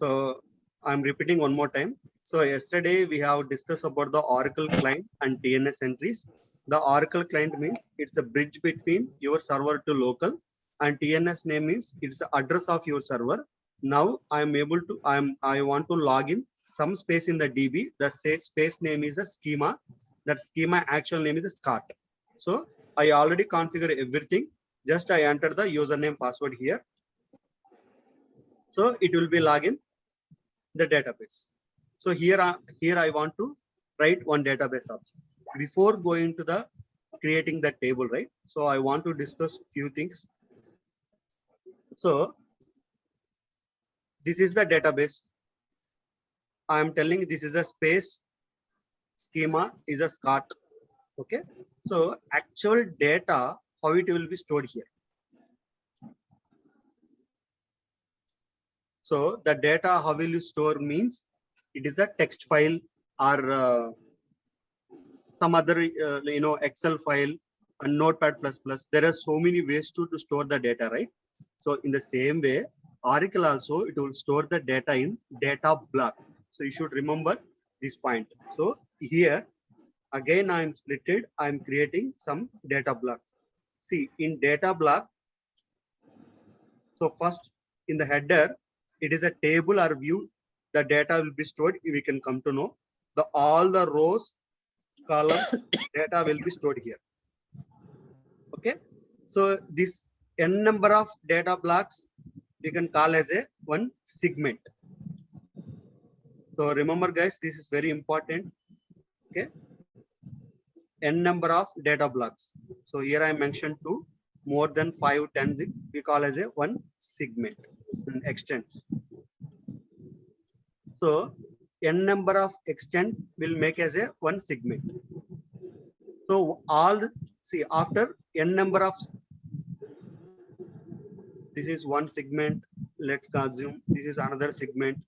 So I'm repeating one more time. So yesterday we have discussed about the Oracle client and TNS entries. The Oracle client means it's a bridge between your server to local, and TNS name is it's the address of your server. Now I want to log in some space in the DB. The space name is the schema. That schema actual name is the Scott. So I already configure everything. Just I enter the username password here. So it will be login the database. So here I want to write one database object. Before going to the creating the table, right? So I want to discuss few things. So this is the database. I am telling this is a space schema is a Scott. Okay. So actual data, how it will be stored here. So the data how will you store means it is a text file or some other Excel file and Notepad++. There are so many ways to store the data, right? So in the same way, Oracle also it will store the data in data block. So you should remember this point. So here again I am splitted. I am creating some data block. See in data block. So first in the header, it is a table or view. The data will be stored. We can come to know the all the rows, columns, data will be stored here. Okay. So this n number of data blocks we can call as a one segment. So remember guys, this is very important. Okay. N number of data blocks. So here I mentioned two, more than 5, 10, we call as a one segment and extents. So n number of extent will make as a one segment. So all see after n number of this is one segment. Let's assume this is another segment.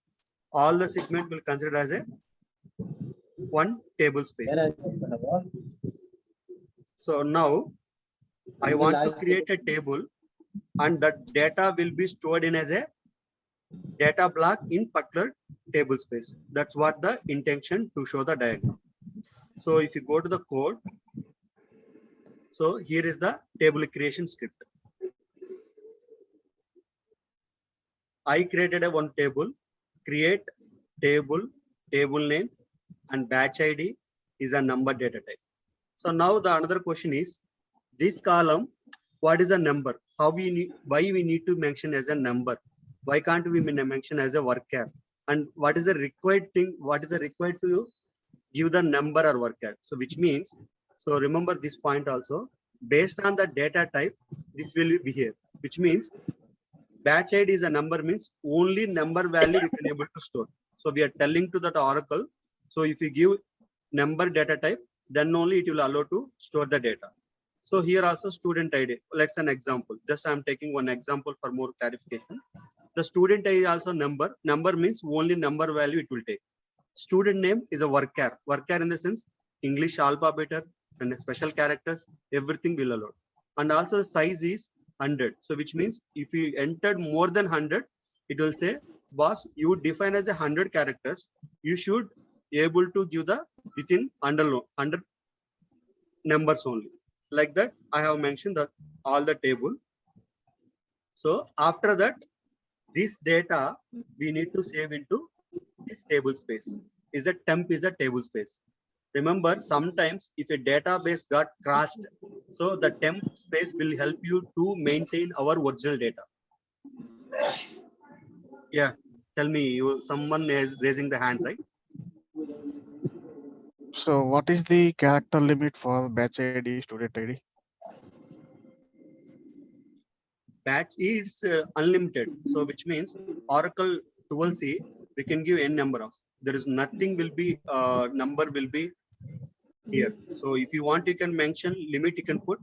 All the segment will consider as a one table space. So now I want to create a table and that data will be stored in as a data block in particular table space. That's what the intention to show the diagram. So if you go to the code, so here is the table creation script. I created a one table, create table, table name, and batch ID is a number data type. So now the another question is this column, what is a number? How we need, why we need to mention as a number? Why can't we mention as a varchar? And what is the required thing? What is the required to give the number or varchar? So which means, so remember this point also, based on the data type, this will behave, which means batch ID is a number means only number value we can able to store. So we are telling to that Oracle. So if you give number data type, then only it will allow to store the data. So here also student ID. Let's an example. Just I'm taking one example for more clarification. The student ID also number. Number means only number value it will take. Student name is a varchar. Varchar in the sense English alphabet and special characters, everything will allow. And also the size is 100. So which means if you entered more than 100, it will say, boss, you define as 100 characters. You should be able to give the within 100 numbers only. Like that, I have mentioned that all the table. So after that, this data we need to save into this table space. Is a temp is a table space. Remember, sometimes if a database got crashed, so the temp space will help you to maintain our original data. Yeah, tell me, you someone is raising the hand, right? So what is the character limit for batch ID, student ID? Batch is unlimited. So which means Oracle 12c, we can give n number of. There is nothing will be number will be here. So if you want, you can mention limit. You can put.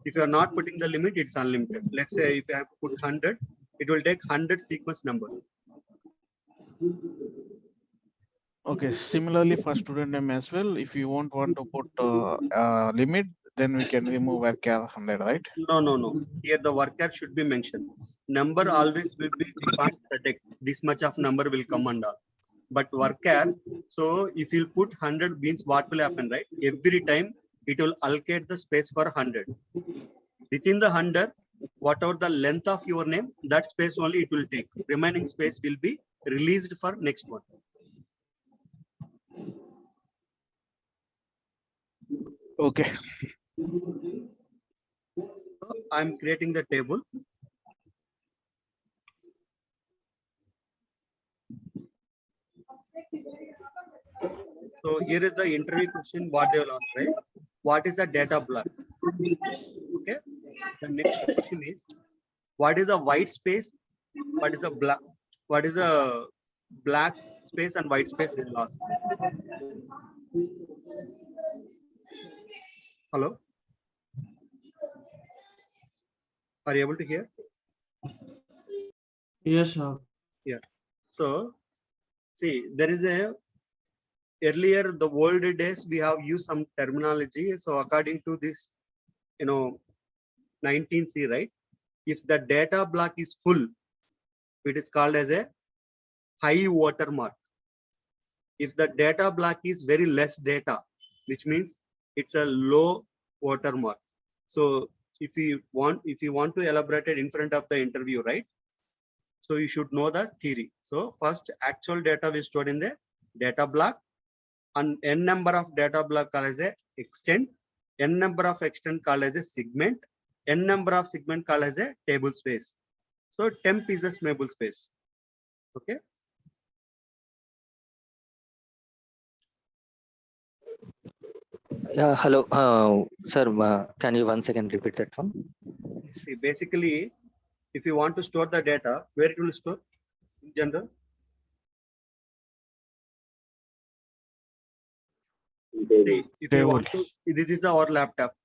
If you are not putting the limit, it's unlimited. Let's say if you have put 100, it will take 100 sequence numbers. Okay, similarly for student name as well, if you won't want to put limit, then we can remove varchar 100, right? No. Here the worker should be mentioned. Number always will be, we can't predict this much of number will come and all. But worker, so if you put 100 means what will happen, right? Every time it will allocate the space for 100. Within the 100, whatever the length of your name, that space only it will take. Remaining space will be released for next one. Okay. I'm creating the table. So here is the interview question, what they will ask, right? What is the data block? Okay. The next question is, what is the white space? What is the black? What is the black space and white space they will ask? Hello? Are you able to hear? Yes, sir. Yeah. So see, there is a earlier the old days we have used some terminology. So according to this, 19C, right? If the data block is full, it is called as a high watermark. If the data block is very less data, which means it's a low watermark. So if you want to elaborate it in front of the interview, right? So you should know the theory. So first, actual data we stored in the data block, and n number of data block called as a extent, n number of extent called as a segment, n number of segment called as a table space. So temp is a table space. Okay. Yeah, hello, sir. Can you once again repeat that one? See, basically, if you want to store the data, where it will store in general? See, if you want to, this is our laptop.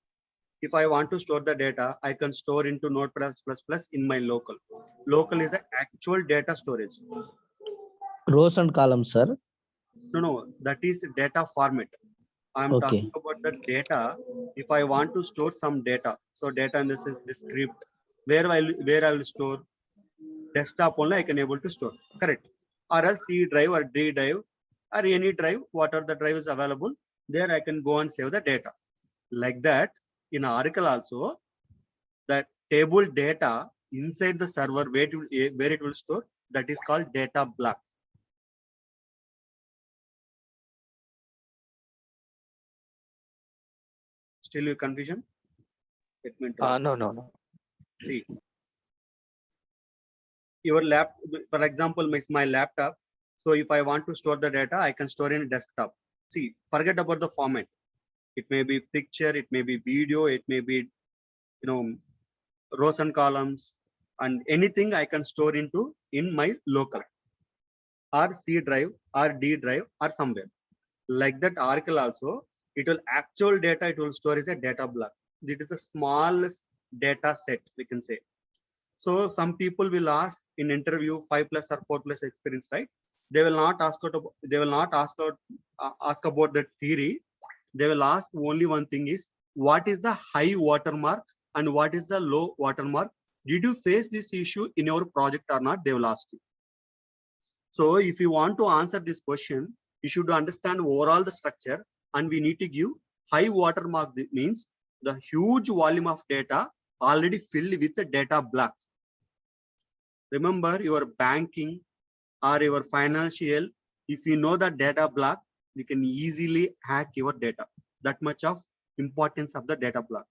If I want to store the data, I can store into Notepad++ in my local. Local is the actual data storage. Rows and columns, sir. No, that is data format. I'm Okay. talking about the data. If I want to store some data, so data in this is the script, where I will store desktop only I can able to store, correct? Or else C drive or D drive or any drive, whatever the drive is available, there I can go and save the data. Like that, in Oracle also, that table data inside the server where it will store, that is called data block. Still you confusion? Let me draw. No. See, your lap, for example, my laptop. So if I want to store the data, I can store in desktop. See, forget about the format. It may be picture, it may be video, it may be, rows and columns, and anything I can store in my local or C drive or D drive or somewhere. Like that, Oracle also, it will actual data, it will store as a data block. It is the smallest data set, we can say. So some people will ask in interview 5+ or 4+ experience, right? They will not ask ask about the theory. They will ask only one thing is, what is the high watermark and what is the low watermark? Did you face this issue in your project or not? They will ask you. So if you want to answer this question, you should understand overall the structure, and we need to give high watermark. That means the huge volume of data already filled with the data block. Remember, your banking or your financial, if you know the data block, you can easily hack your data. That much of importance of the data block.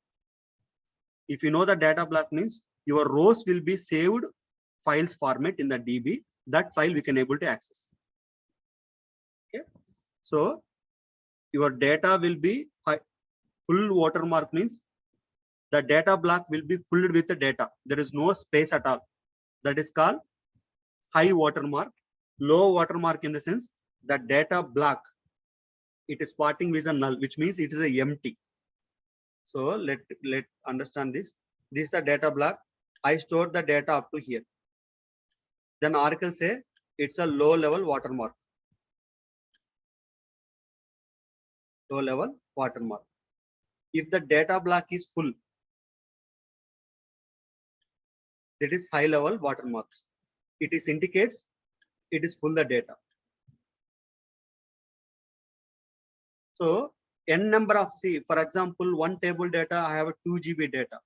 If you know the data block means your rows will be saved files format in the DB. That file we can able to access. Okay. So your data will be full watermark means the data block will be filled with the data. There is no space at all. That is called high watermark. Low watermark in the sense that data block, it is starting with a null, which means it is a empty. So let understand this. This is the data block. I stored the data up to here. Then Oracle say it's a low level watermark. Low level watermark. if the data block is full, that is high level watermarks. It is indicates it is full the data. So n number of, see, for example, one table data, I have a 2 GB data.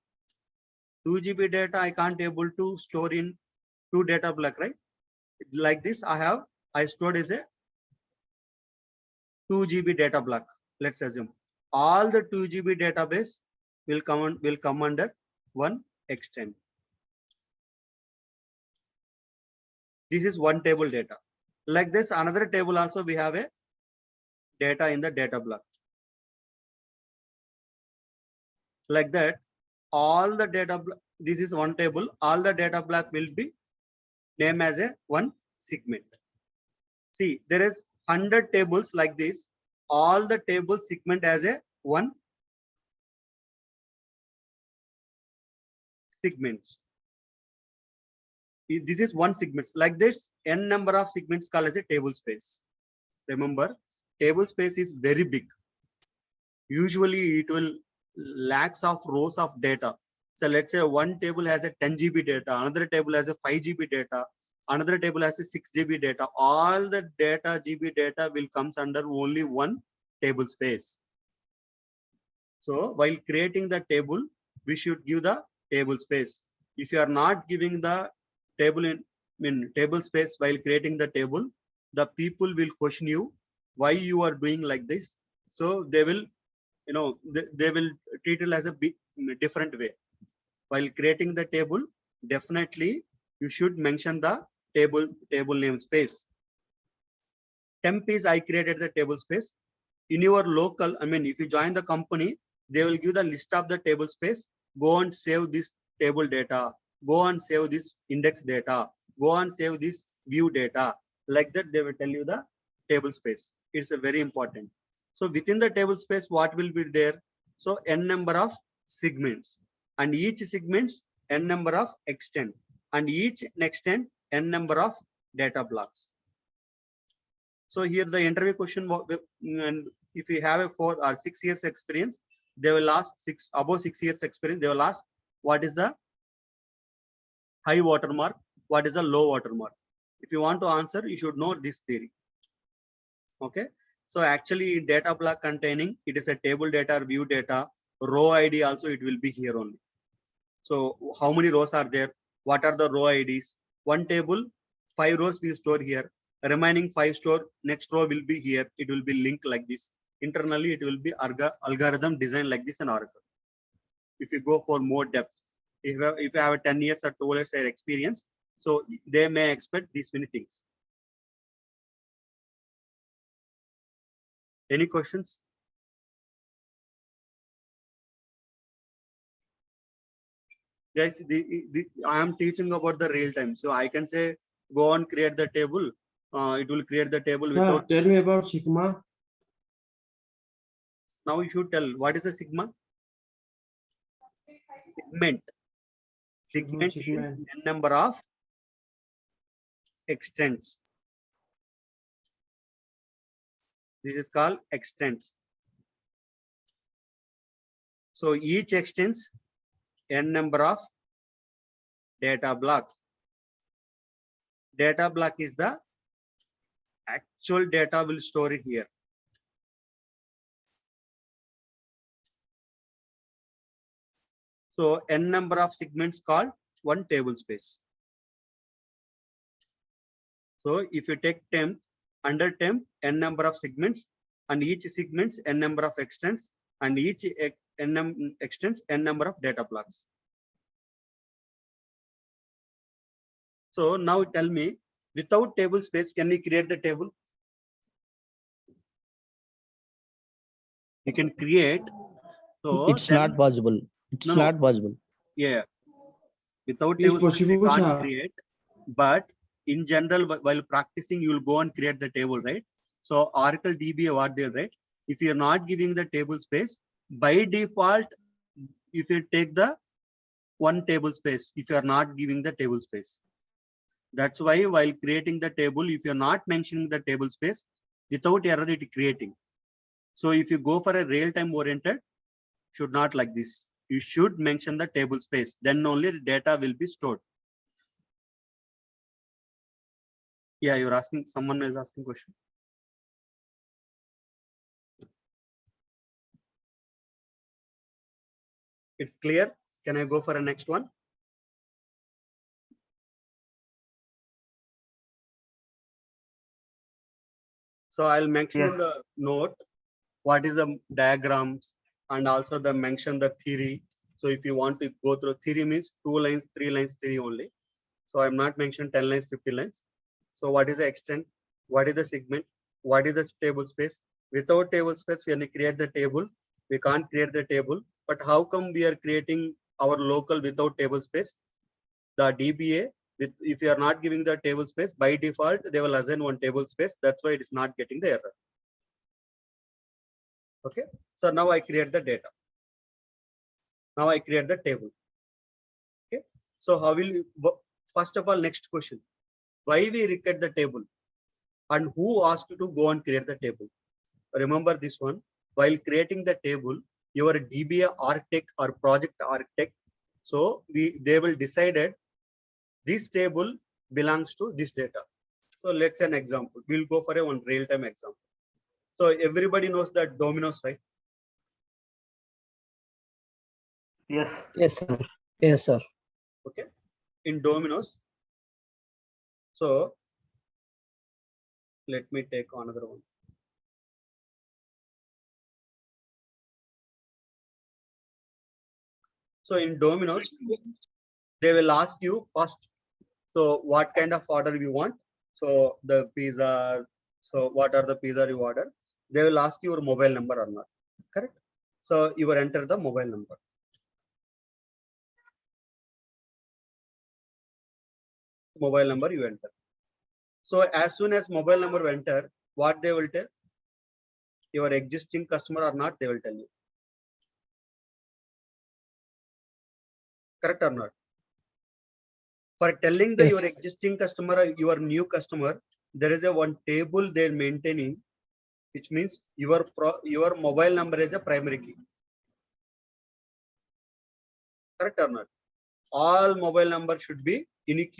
2 GB data I can't able to store in 2 data block, right? Like this, I stored as a 2 GB data block. Let's assume all the 2 GB database will come under one extent. This is one table data. Like this, another table also we have a data in the data block. Like that, all the data, this is one table, all the data block will be named as a one segment. See, there is 100 tables like this, all the table segment as a one segments. This is one segment. Like this, n number of segments called as a table space. Remember, table space is very big. Usually it will lakhs of rows of data. So let's say one table has a 10 GB data, another table has a 5 GB data, another table has a 6 GB data. All the data GB data will comes under only one table space. So while creating the table, we should give the table space. If you are not giving the table space while creating the table, the people will question you why you are doing like this. So they will, they will treat it as a different way. While creating the table, definitely you should mention the table namespace. Temp is I created the table space. In your local, if you join the company, they will give the list of the table space. Go and save this table data. Go and save this index data. Go and save this view data. Like that, they will tell you the table space. It's a very important. So within the table space, what will be there? So n number of segments, and each segments n number of extent, and each extent n number of data blocks. So here the interview question, and if you have a 4 or 6 years experience, they will ask above 6 years experience, they will ask what is the high watermark, what is the low watermark. If you want to answer, you should know this theory. Okay. So actually in data block containing, it is a table data or view data, row ID also it will be here only. So how many rows are there? What are the row IDs? One table, 5 rows we store here. Remaining 5 store, next row will be here. It will be linked like this. Internally, it will be algorithm design like this in Oracle. If you go for more depth, if you have a 10 years or 12 years experience, so they may expect these many things. Any questions? Guys, I am teaching about the real time. So I can say, go and create the table. It will create the table without. Tell me about sigma. Now you should tell what is the sigma? Segment. Segment is n number of extents. This is called extents. So each extends n number of data block. Data block is the actual data will store it here. So n number of segments called one table space. So if you take temp, under temp, n number of segments, and each segments n number of extents, and each extends n number of data blocks. So now tell me, without table space, can we create the table? We can create. So it's not possible. It's not possible. Yeah. Without table space, we can't create. But in general, while practicing, you will go and create the table, right? So Oracle DB what there, right? If you're not giving the table space, by default, if you take the one table space, if you are not giving the table space. That's why while creating the table, if you're not mentioning the table space, without error it is creating. So if you go for a real-time oriented, should not like this. You should mention the table space. Then only the data will be stored. Yeah, you're asking, someone is asking question. It's clear. Can I go for a next one? So I'll mention in the note what is the diagrams and also the mention the theory. So if you want to go through theory means 2 lines, 3 lines, theory only. So I'm not mentioning 10 lines, 50 lines. So what is the extent? What is the segment? What is the table space? Without table space, when we create the table, we can't create the table. But how come we are creating our local without table space? The DBA, if you are not giving the table space, by default, they will assign one table space. That's why it is not getting the error. Okay. So now I create the data. Now I create the table. Okay. So how will you, first of all, next question. Why we create the table? And who asked you to go and create the table? Remember this one. While creating the table, your DBA architect or project architect, so they will decided this table belongs to this data. So let's say an example. We'll go for a one real-time example. So everybody knows that Domino's, right? Yes. Yes, sir. Yes, sir. Okay. In Domino's. So let me take another one. So in Domino's, they will ask you first, so what kind of order you want? So the pizza, so what are the pizza you order? They will ask you your mobile number or not, correct? So you will enter the mobile number. Mobile number you enter. So as soon as mobile number you enter, what they will tell? Your existing customer or not, they will tell you. Correct or not? For telling the Yes. your existing customer or your new customer, there is a one table they're maintaining, which means your mobile number is a primary key. Correct or not? All mobile numbers should be unique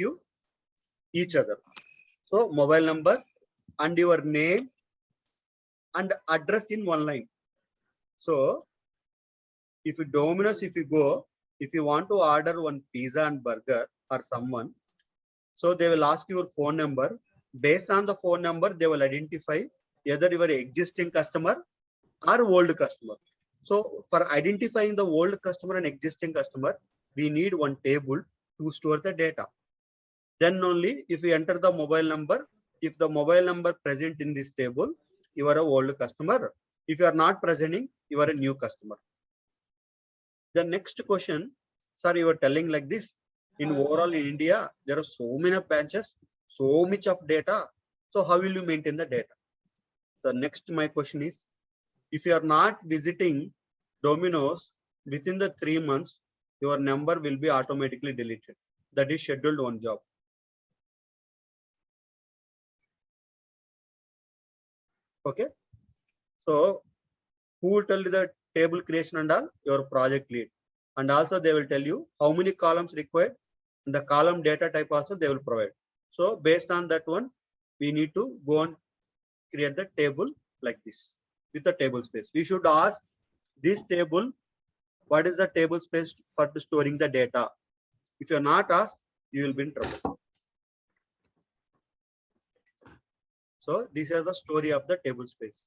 each other. So mobile number and your name and address in one line. So if you Domino's, if you want to order one pizza and burger or someone, so they will ask your phone number. Based on the phone number, they will identify either your existing customer or old customer. So for identifying the old customer and existing customer, we need one table to store the data. Then only if you enter the mobile number, if the mobile number present in this table, you are an old customer. If you are not presenting, you are a new customer. The next question, sir, you are telling like this. In overall in India, there are so many branches, so much of data. So how will you maintain the data? The next my question is, if you are not visiting Domino's within the 3 months, your number will be automatically deleted. That is scheduled one job. Okay. So who will tell you the table creation and all? Your project lead. And also they will tell you how many columns required. And the column data type also they will provide. So based on that one, we need to go and create the table like this with the table space. We should ask this table, what is the table space for storing the data? If you're not asked, you will be in trouble. So this is the story of the table space.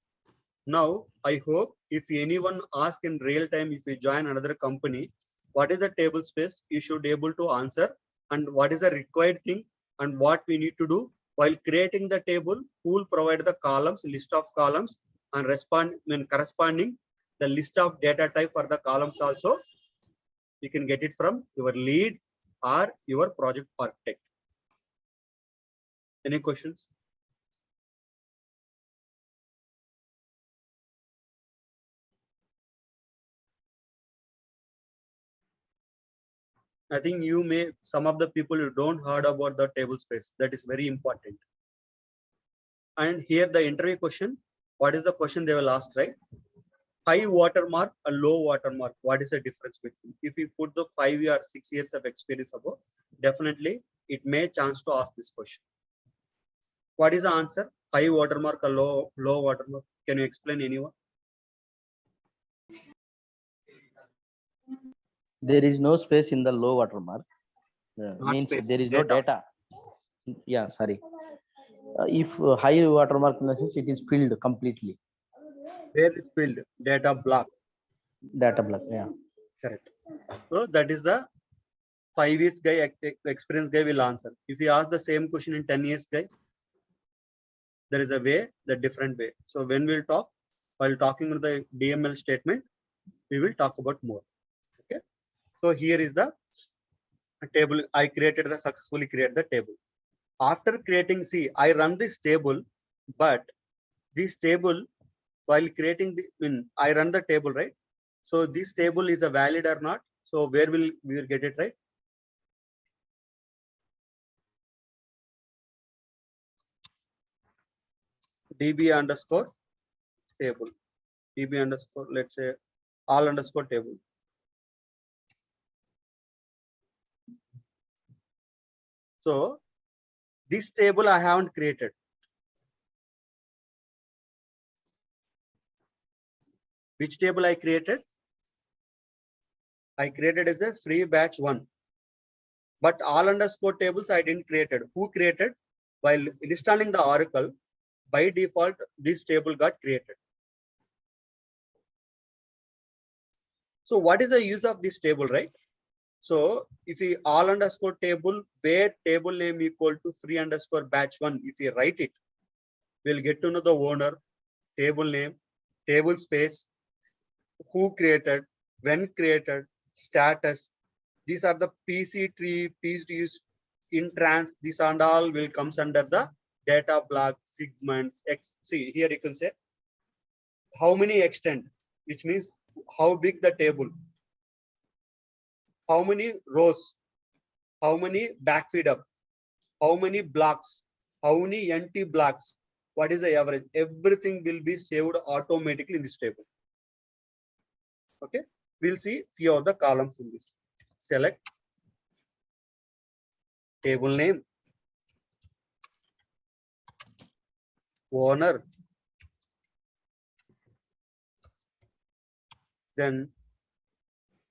Now, I hope if anyone asks in real time, if you join another company, what is the table space, you should be able to answer, and what is the required thing and what we need to do while creating the table, who will provide the columns, list of columns, and corresponding the list of data type for the columns also. You can get it from your lead or your project architect. Any questions? I think some of the people you don't heard about the table space. That is very important. And here the interview question, what is the question they will ask, right? high watermark and low watermark. What is the difference between? If you put the 5 or 6 years of experience above, definitely it may chance to ask this question. What is the answer? High watermark or low watermark? Can you explain anyone? There is no space in the low watermark. Not Means space, there is no data. data. Yeah, sorry. If high watermark in the sense, it is filled completely. Where is filled? Data block. Data block. Yeah. Correct. So that is the 5 years guy, experience guy will answer. If you ask the same question in 10 years guy, there is a way, the different way. So when we'll talk, while talking about the DML statement, we will talk about more. Okay. So here is the table. I successfully created the table. After creating, see, I run this table, but this table, while creating I run the table, right? So this table is a valid or not? So where we will get it, right? DB underscore table. DB underscore, let's say all underscore table. So this table I haven't created. Which table I created? I created as a free batch 1. But all underscore tables I didn't created. Who created? While installing the Oracle, by default, this table got created. So what is the use of this table, right? So if we all underscore table, where table name equal to free underscore batch 1, if we write it, we'll get to know the owner, table name, table space, who created, when created, status. These are the PC tree, PCs, intrans, these and all will comes under the data block, segments, X. See, here you can say how many extend, which means how big the table, how many rows, how many backfeed up, how many blocks, how many empty blocks, what is the average, everything will be saved automatically in this table. Okay, we'll see few of the columns in this. Select table name, owner, then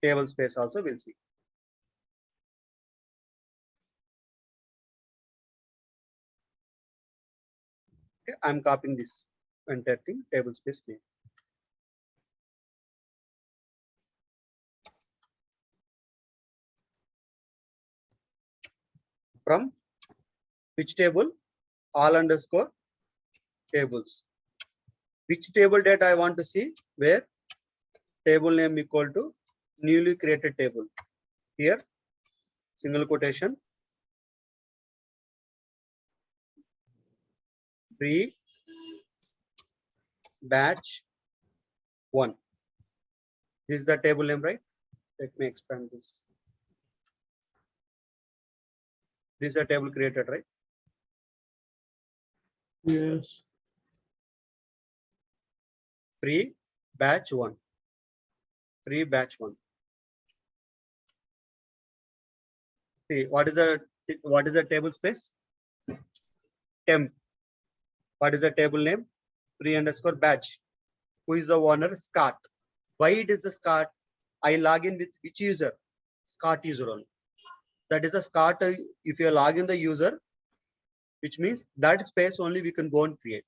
table space also we'll see. Okay, I'm copying this entire thing, table space name. From which table? All underscore tables. Which table data I want to see? Where table name equal to newly created table. Here, single quotation, free batch 1. This is the table name, right? Let me expand this. This is a table created, right? Yes. Free batch 1. Free batch 1. See, what is the table space? Temp. What is the table name? Free underscore batch. Who is the owner? Scott. Why it is the Scott? I log in with which user? Scott user only. That is a Scott. If you log in the user, which means that space only we can go and create.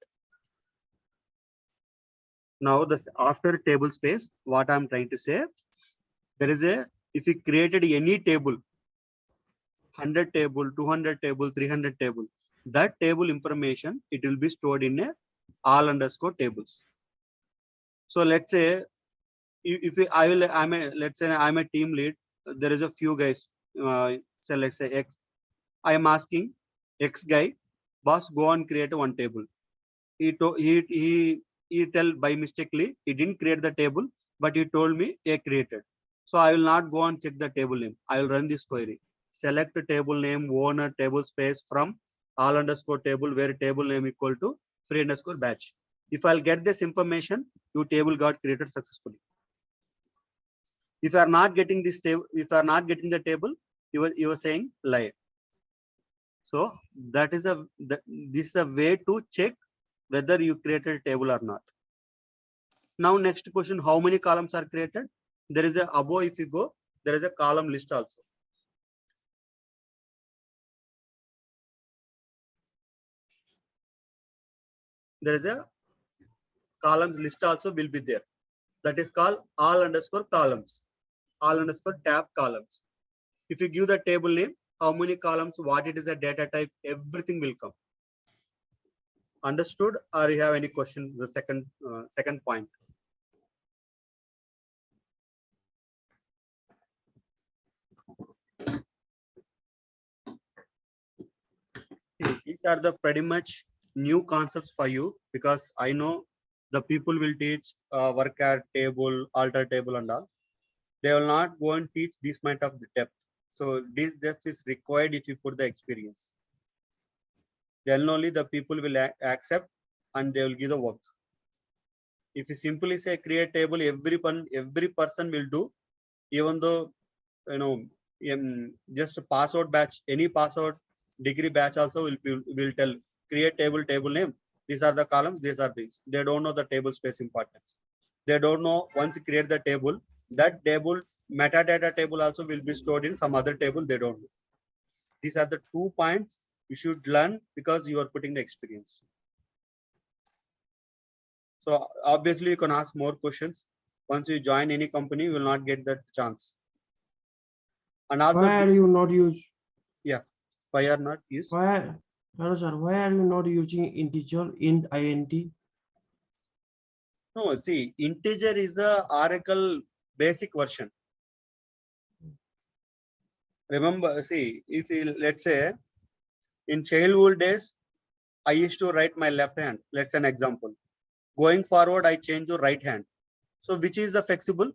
Now the after table space, what I'm trying to say, there is a, if you created any table, 100 table, 200 table, 300 table, that table information, it will be stored in a all underscore tables. So let's say if let's say I'm a team lead, there is a few guys, so let's say X, I am asking X guy, boss, go and create one table. He tell by mistakenly, he didn't create the table, but he told me A created. So I will not go and check the table name. I will run this query. Select the table name, owner, table space from all underscore table, where table name equal to free underscore batch. If I'll get this information, your table got created successfully. If you are not getting this table, if you are not getting the table, you are saying lie. So that is this is a way to check whether you created a table or not. Now next question, how many columns are created? There is a above, if you go, there is a column list also. There is a columns list also will be there. That is called all underscore columns, all underscore tab columns. If you give the table name, how many columns, what it is a data type, everything will come. Understood? Or you have any questions? The second point. These are the pretty much new concepts for you, because I know the people will teach worker table, alter table and all. They will not go and teach this much of the depth. So this depth is required if you put the experience. Then only the people will accept and they will give the work. If you simply say create table, every person will do, even though just a password batch, any password degree batch also will tell create table name. These are the columns, these are things. They don't know the table space importance. They don't know once you create the table, that table metadata table also will be stored in some other table. They don't know. These are the 2 points you should learn because you are putting the experience. So obviously you can ask more questions. Once you join any company, you will not get that chance. And also, why are you not use? Yeah, why are not used? Why, hello sir, why are you not using integer int int? No, see, integer is a Oracle basic version. Remember, see, if you, let's say in childhood days, I used to write my left hand. Let's an example. Going forward, I change to right hand. So which is the flexible?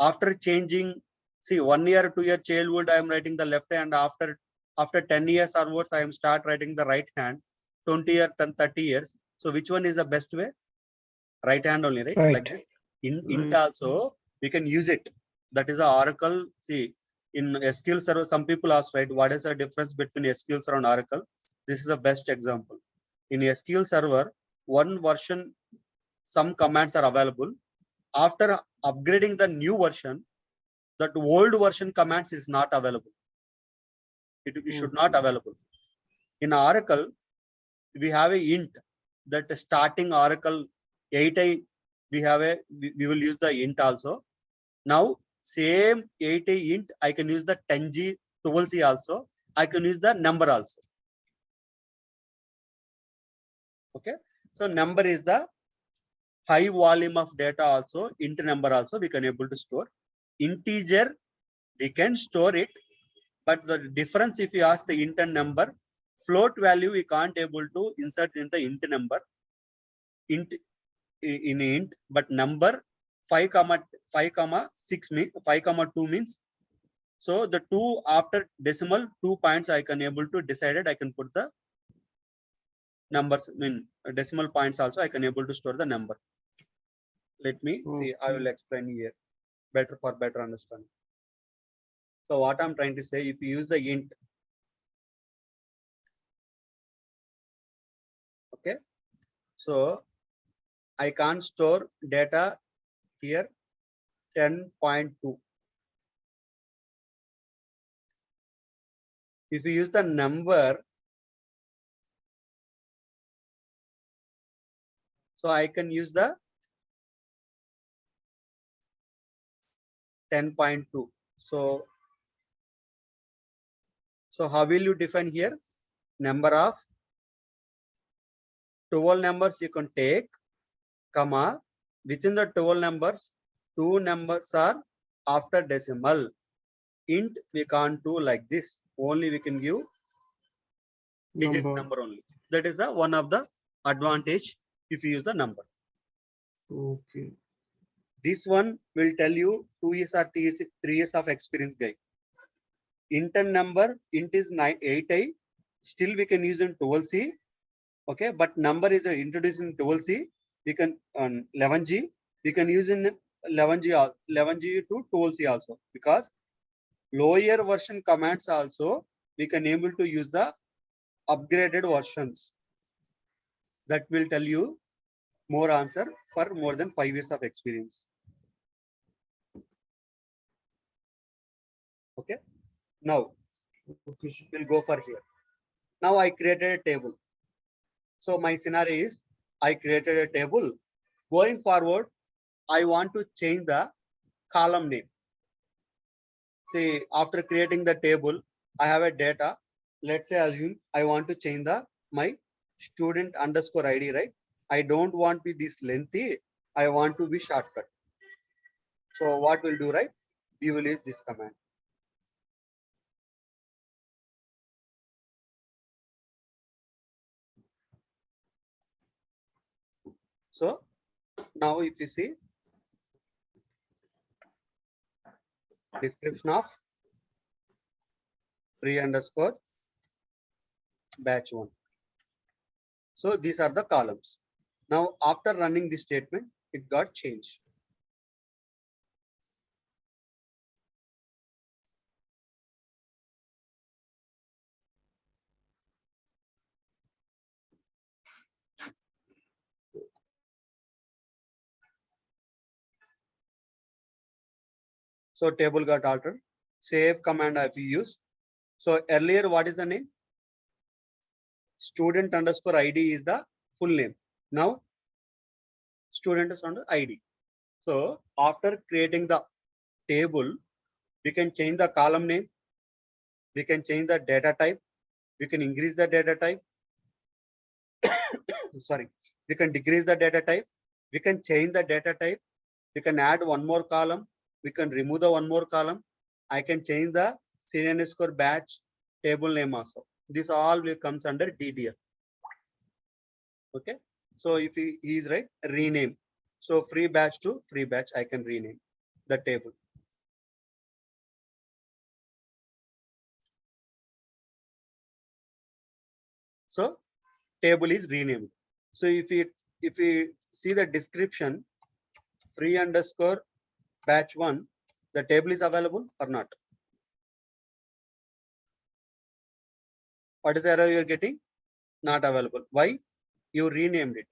After changing, see, 1 year, 2 year childhood, I am writing the left hand. After 10 years onwards, I am start writing the right hand. 20 years, 30 years. So which one is the best way? Right hand only, right? Right. Like this. In int also, we can use it. That is a Oracle. See, in SQL Server, some people ask, right, what is the difference between SQL Server and Oracle? This is the best example. In SQL Server, one version, some commands are available. After upgrading the new version, that old version commands is not available. It should not available. In Oracle, we have a int that starting Oracle 8i, we will use the int also. Now same 8i int, I can use the 10g 12c also. I can use the number also. Okay, so number is the high volume of data also. Int number also we can able to store. Integer we can store it, but the difference, if you ask the int and number, float value we can't able to insert in the int number. Int in int, but number 5,6 means 5,2 means. So the 2 after decimal 2 points I can able to decided I can put the numbers, decimal points also I can able to store the number. Let me see, I will explain here better for better understanding. So what I'm trying to say, if you use the int, okay, so I can't store data here 10.2. If you use the number, so I can use the 10.2. So how will you define here? Number of 12 numbers you can take, comma, within the 12 numbers, 2 numbers are after decimal. Int we can't do like this. Only we can give digits number only. That is one of the advantage if you use the number. Okay. This one will tell you 2 years or 3 years of experience guy. Int and number, int is 8i, still we can use in 12c. Okay, but number is introduced in 12C. We can 11G. We can use in 11G to 12C also, because lower version commands also we can able to use the upgraded versions. That will tell you more answer for more than 5 years of experience. Okay, now Okay, sir. we'll go for here. Now I created a table. So my scenario is I created a table. Going forward, I want to change the column name. See, after creating the table, I have a data. Let's say assume I want to change my student underscore ID, right? I don't want to be this lengthy. I want to be shortcut. So what we'll do, right? We will use this command. So now if you see description of free underscore batch 1. So these are the columns. Now after running this statement, it got changed. So table got altered. Save command if you use. So earlier, what is the name? Student underscore ID is the full name. Now student is under ID. So after creating the table, we can change the column name. We can change the data type. We can increase the data type. Sorry, we can decrease the data type. We can change the data type. We can add one more column. We can remove the one more column. I can change the serial underscore batch table name also. This all will comes under DDL. Okay. So if he is right, rename. So free batch to free batch, I can rename the table. So table is renamed. So if we see the description, free underscore batch 1, the table is available or not? What is the error you are getting? Not available. Why? You renamed it.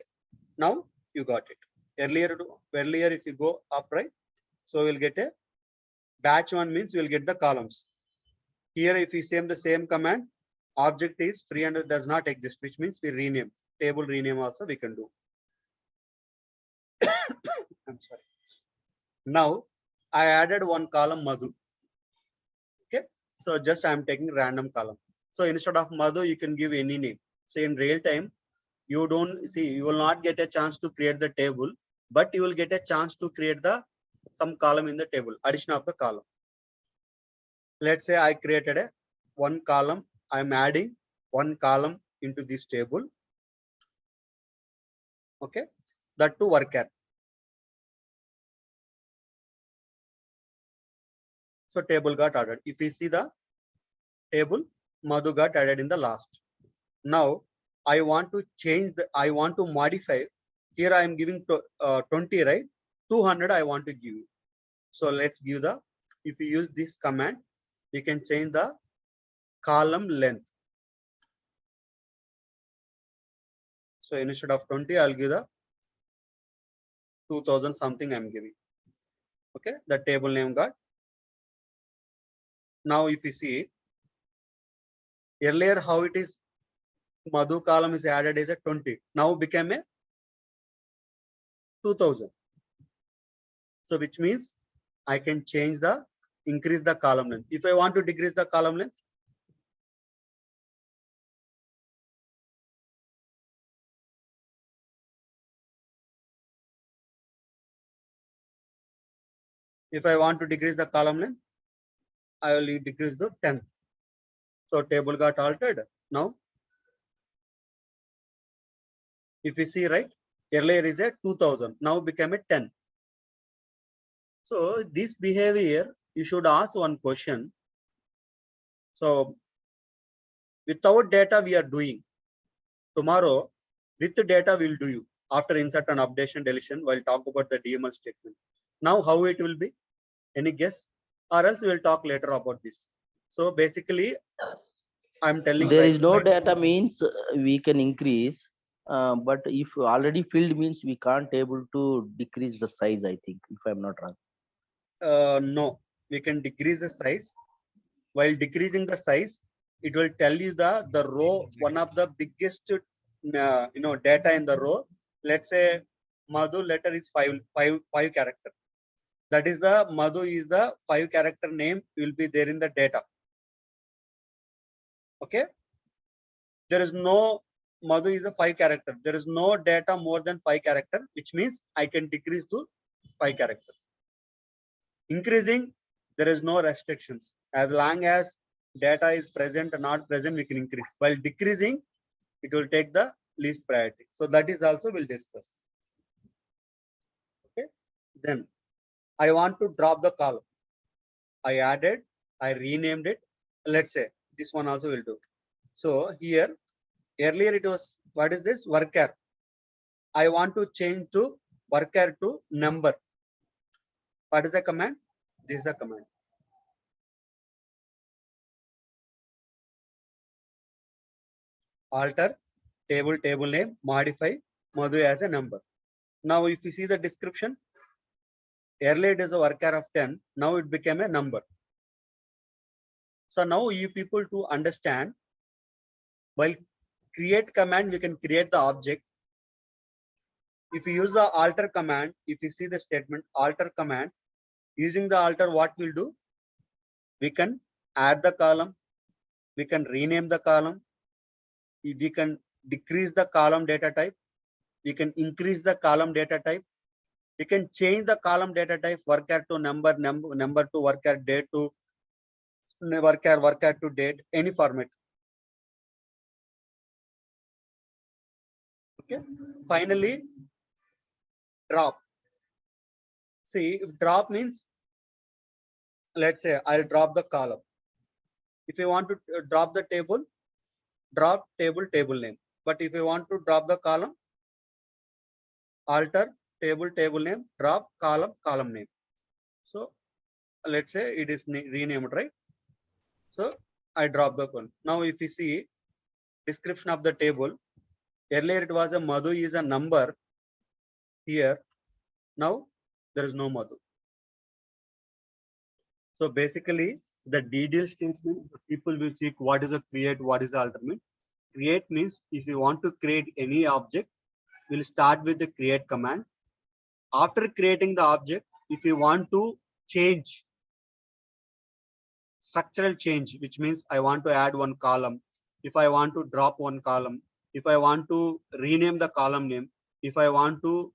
Now you got it. Earlier if you go up, right? So we'll get a batch 1 means we'll get the columns. Here if we same the same command, object is free and does not exist, which means we rename. Table rename also we can do. I'm sorry. Now I added one column Madhu. Okay, so just I'm taking random column. So instead of Madhu, you can give any name. So in real time, you don't see, you will not get a chance to create the table, but you will get a chance to create the some column in the table, addition of the column. Let's say I created a one column. I'm adding one column into this table. Okay, that to work at. So table got added. If we see the table, Madhu got added in the last. Now I want to change the, I want to modify. Here I am giving 20, right? 200 I want to give. So let's give the, if you use this command, we can change the column length. So instead of 20, I'll give the 2000 something I'm giving. Okay, the table name got. Now if you see earlier how it is, Madhu column is added as a 20. Now became a 2000. So which means I can change the, increase the column length. If I want to decrease the column length, if I want to decrease the column length, I will decrease the 10th. So table got altered. Now, if you see right, earlier is a 2000, now became a 10. So this behavior, you should ask one question. So without data we are doing. Tomorrow, With the data we'll do you after insert and updation deletion. We'll talk about the DML statement. Now how it will be? Any guess? Or else we'll talk later about this. So basically, I'm telling There right is no right. data means we can increase, but if already filled means we can't able to decrease the size, I think, if I'm not wrong. No, we can decrease the size. While decreasing the size, it will tell you the row, one of the biggest data in the row. Let's say Madhu letter is five character. That is the Madhu is the 5 character name will be there in the data. Okay. There is no Madhu is a 5 character. There is no data more than 5 character, which means I can decrease to 5 character. Increasing, there is no restrictions. As long as data is present or not present, we can increase. While decreasing, it will take the least priority. So that is also we'll discuss. Okay. Then I want to drop the column. I added, I renamed it. Let's say this one also will do. So here, earlier it was, what is this? Worker. I want to change to worker to number. What is the command? This is the command. Alter table name, modify Madhu as a number. Now if you see the description, earlier it is a worker of 10, now it became a number. So now you people to understand, while create command, we can create the object. If you use the alter command, if you see the statement alter command, using the alter, what we'll do? We can add the column, we can rename the column, we can decrease the column data type, we can increase the column data type, we can change the column data type, worker to number, number to worker, date to worker to date, any format. Okay. Finally, drop. See, if drop means, let's say I'll drop the column. If you want to drop the table, drop table name. But if you want to drop the column, alter table name, drop column name. So let's say it is renamed, right? So I drop the one. Now if you see description of the table, earlier it was a Madhu is a number. Here now there is no Madhu. So basically the DDL statement, people will seek what is a create, what is the alternate. Create means if you want to create any object, we'll start with the create command. After creating the object, if you want to change structural change, which means I want to add one column, if I want to drop one column, if I want to rename the column name, if I want to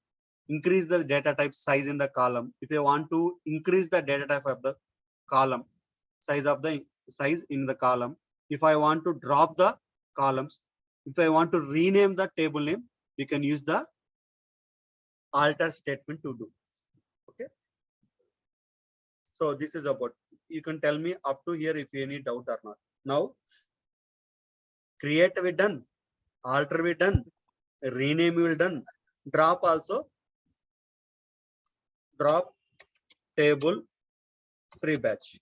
increase the data type size in the column, if I want to increase the data type of the column, size in the column, if I want to drop the columns, if I want to rename the table name, we can use the alter statement to do. Okay. So this is about, you can tell me up to here if you any doubt or not. Now, create we done, alter we done, rename we done, drop also, drop table free batch.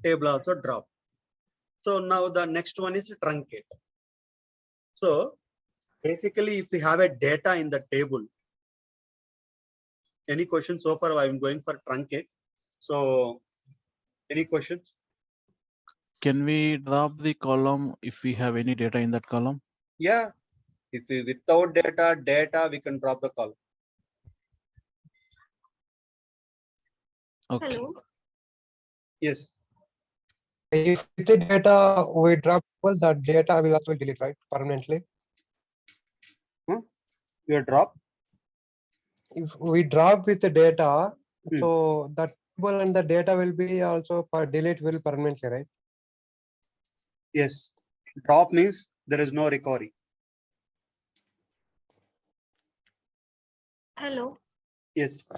Table also drop. So now the next one is truncate. So basically if we have a data in the table, any questions so far? I'm going for truncate. So any questions? Can we drop the column if we have any data in that column? Yeah. If we without data, we can drop the column. Okay. Hello. Yes. If the data we drop, well, the data will also delete, right? Permanently. Your drop. If we drop with the data, Hmm. so the table and the data will be also delete will permanently, right? Yes. Drop means there is no recovery. Hello. Yes.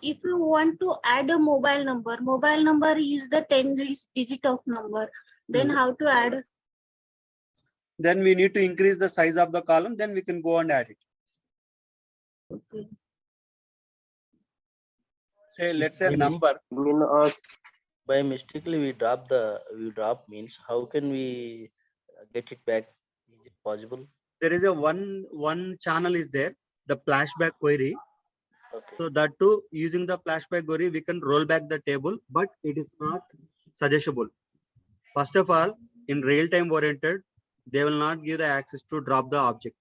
If you want to add a mobile number is the 10 digit of number. Then Mhm. how to add? Then we need to increase the size of the column, then we can go and add it. Okay. Say, let's say Maybe. number. By mistakenly we drop means how can we get it back? Is it possible? There is a one channel is there, the flashback query. Okay. So that too, using the flashback query, we can roll back the table, but it is not suggestible. First of all, in real-time oriented, they will not give the access to drop the object.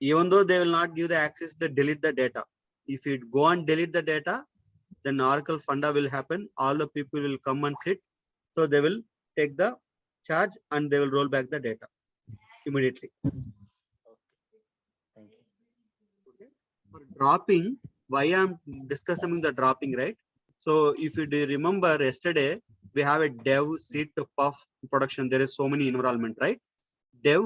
Even though they will not give the access to delete the data. If you go and delete the data, then Oracle funda will happen. All the people will come and sit. So they will take the charge and they will roll back the data immediately. Thank you. Okay. For dropping, why I'm discussing the dropping, right? So if you do remember yesterday, we have a dev seed to puff production. There is so many environment, right? Dev,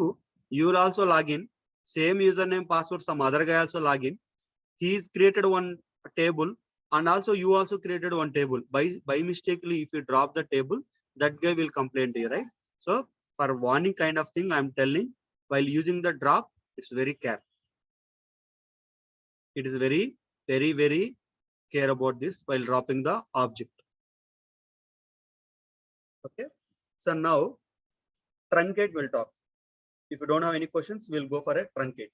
you will also log in. Same username, password, some other guy also log in. He's created one table and also you also created one table. By mistakenly, if you drop the table, that guy will complain to you, right? So for warning kind of thing, I'm telling, while using the drop, it's very care. It is very care about this while dropping the object. Okay. So now truncate will talk. If you don't have any questions, we'll go for a truncate.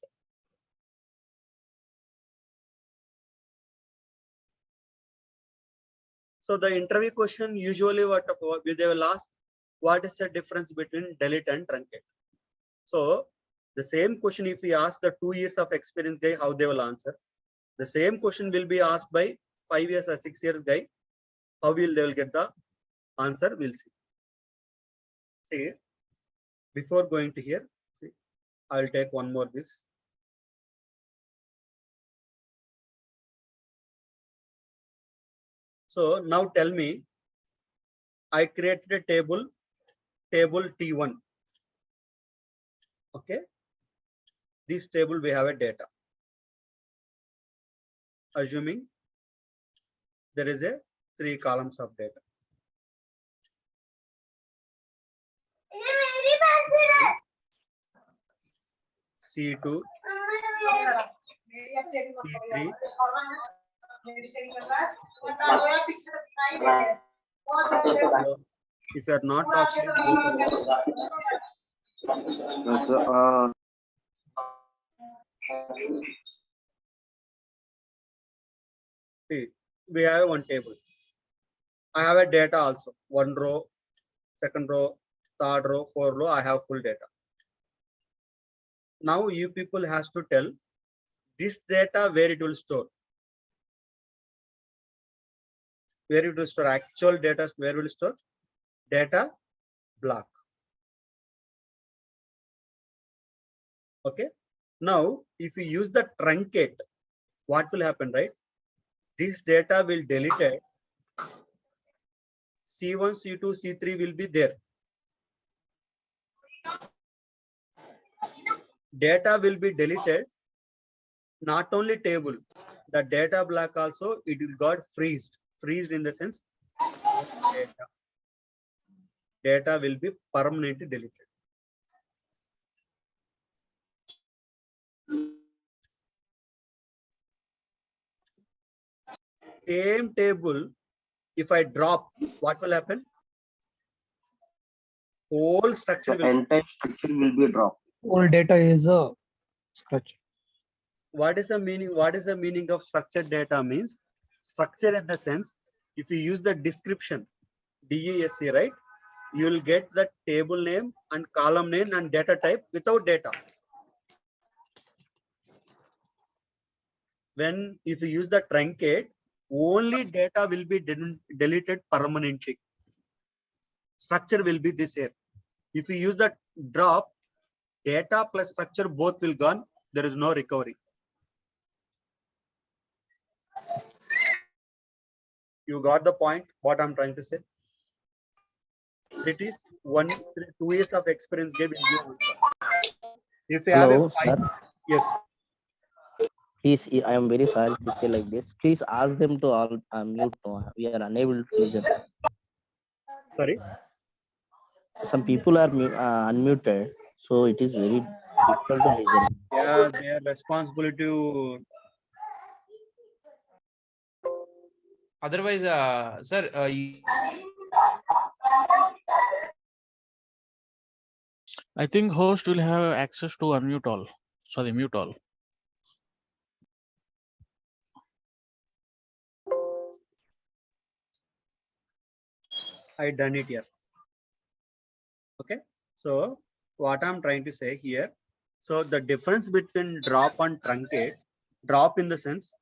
So the interview question usually what they will ask, what is the difference between delete and truncate? So the same question, if we ask the 2 years of experience guy, how they will answer. The same question will be asked by 5 years or 6 years guy. How they will get the answer? We'll see. See, before going to here, see, I'll take one more this. So now tell me, I created a table T1. Okay. This table we have a data. Assuming there is a 3 columns of data. C2, C3. So if you are not talking, go for it. See, we have one table. I have a data also. 1 row, 2nd row, 3rd row, 4th row. I have full data. Now you people has to tell this data where it will store. Where it will store actual data, where will store? Data block. Okay. Now, if you use the truncate, what will happen, right? This data will delete it. C1, C2, C3 will be there. Data will be deleted. Not only table, the data block also, it will got freezed. Freezed in the sense, data will be permanently deleted. Same table, if I drop, what will happen? Whole structure will. Entire structure will be dropped. All data is a scratch. What is the meaning? What is the meaning of structured data? Means structure in the sense, if you use the description, DESC, right? You will get the table name and column name and data type without data. When if you use the truncate, only data will be deleted permanently. Structure will be this here. If you use the drop, data plus structure both will gone. There is no recovery. You got the point? What I'm trying to say? It is 2 years of experience gave you answer. If you have Hello, a 5, sir. yes. Please, I am very sorry to say like this. Please ask them to all unmute. No, we are unable to listen. Sorry. Some people are unmuted, so it is very difficult to listen. Yeah, they are responsible to. Otherwise, sir, I think host will have access to unmute all. Sorry, mute all. I done it here. Okay. So what I'm trying to say here. So the difference between drop and truncate, drop in the sense.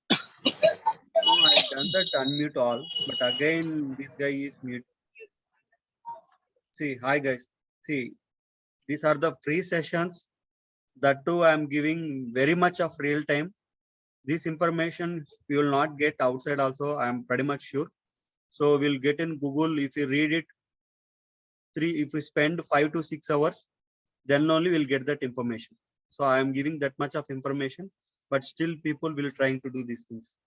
No, I done that unmute all, but again this guy is mute. See, hi guys. See, these are the free sessions. That too, I'm giving very much of real time. This information you will not get outside also, I'm pretty much sure. So we'll get in Google. If you read it, if we spend 5 to 6 hours, then only we'll get that information. So I am giving that much of information, but still people will trying to do these things.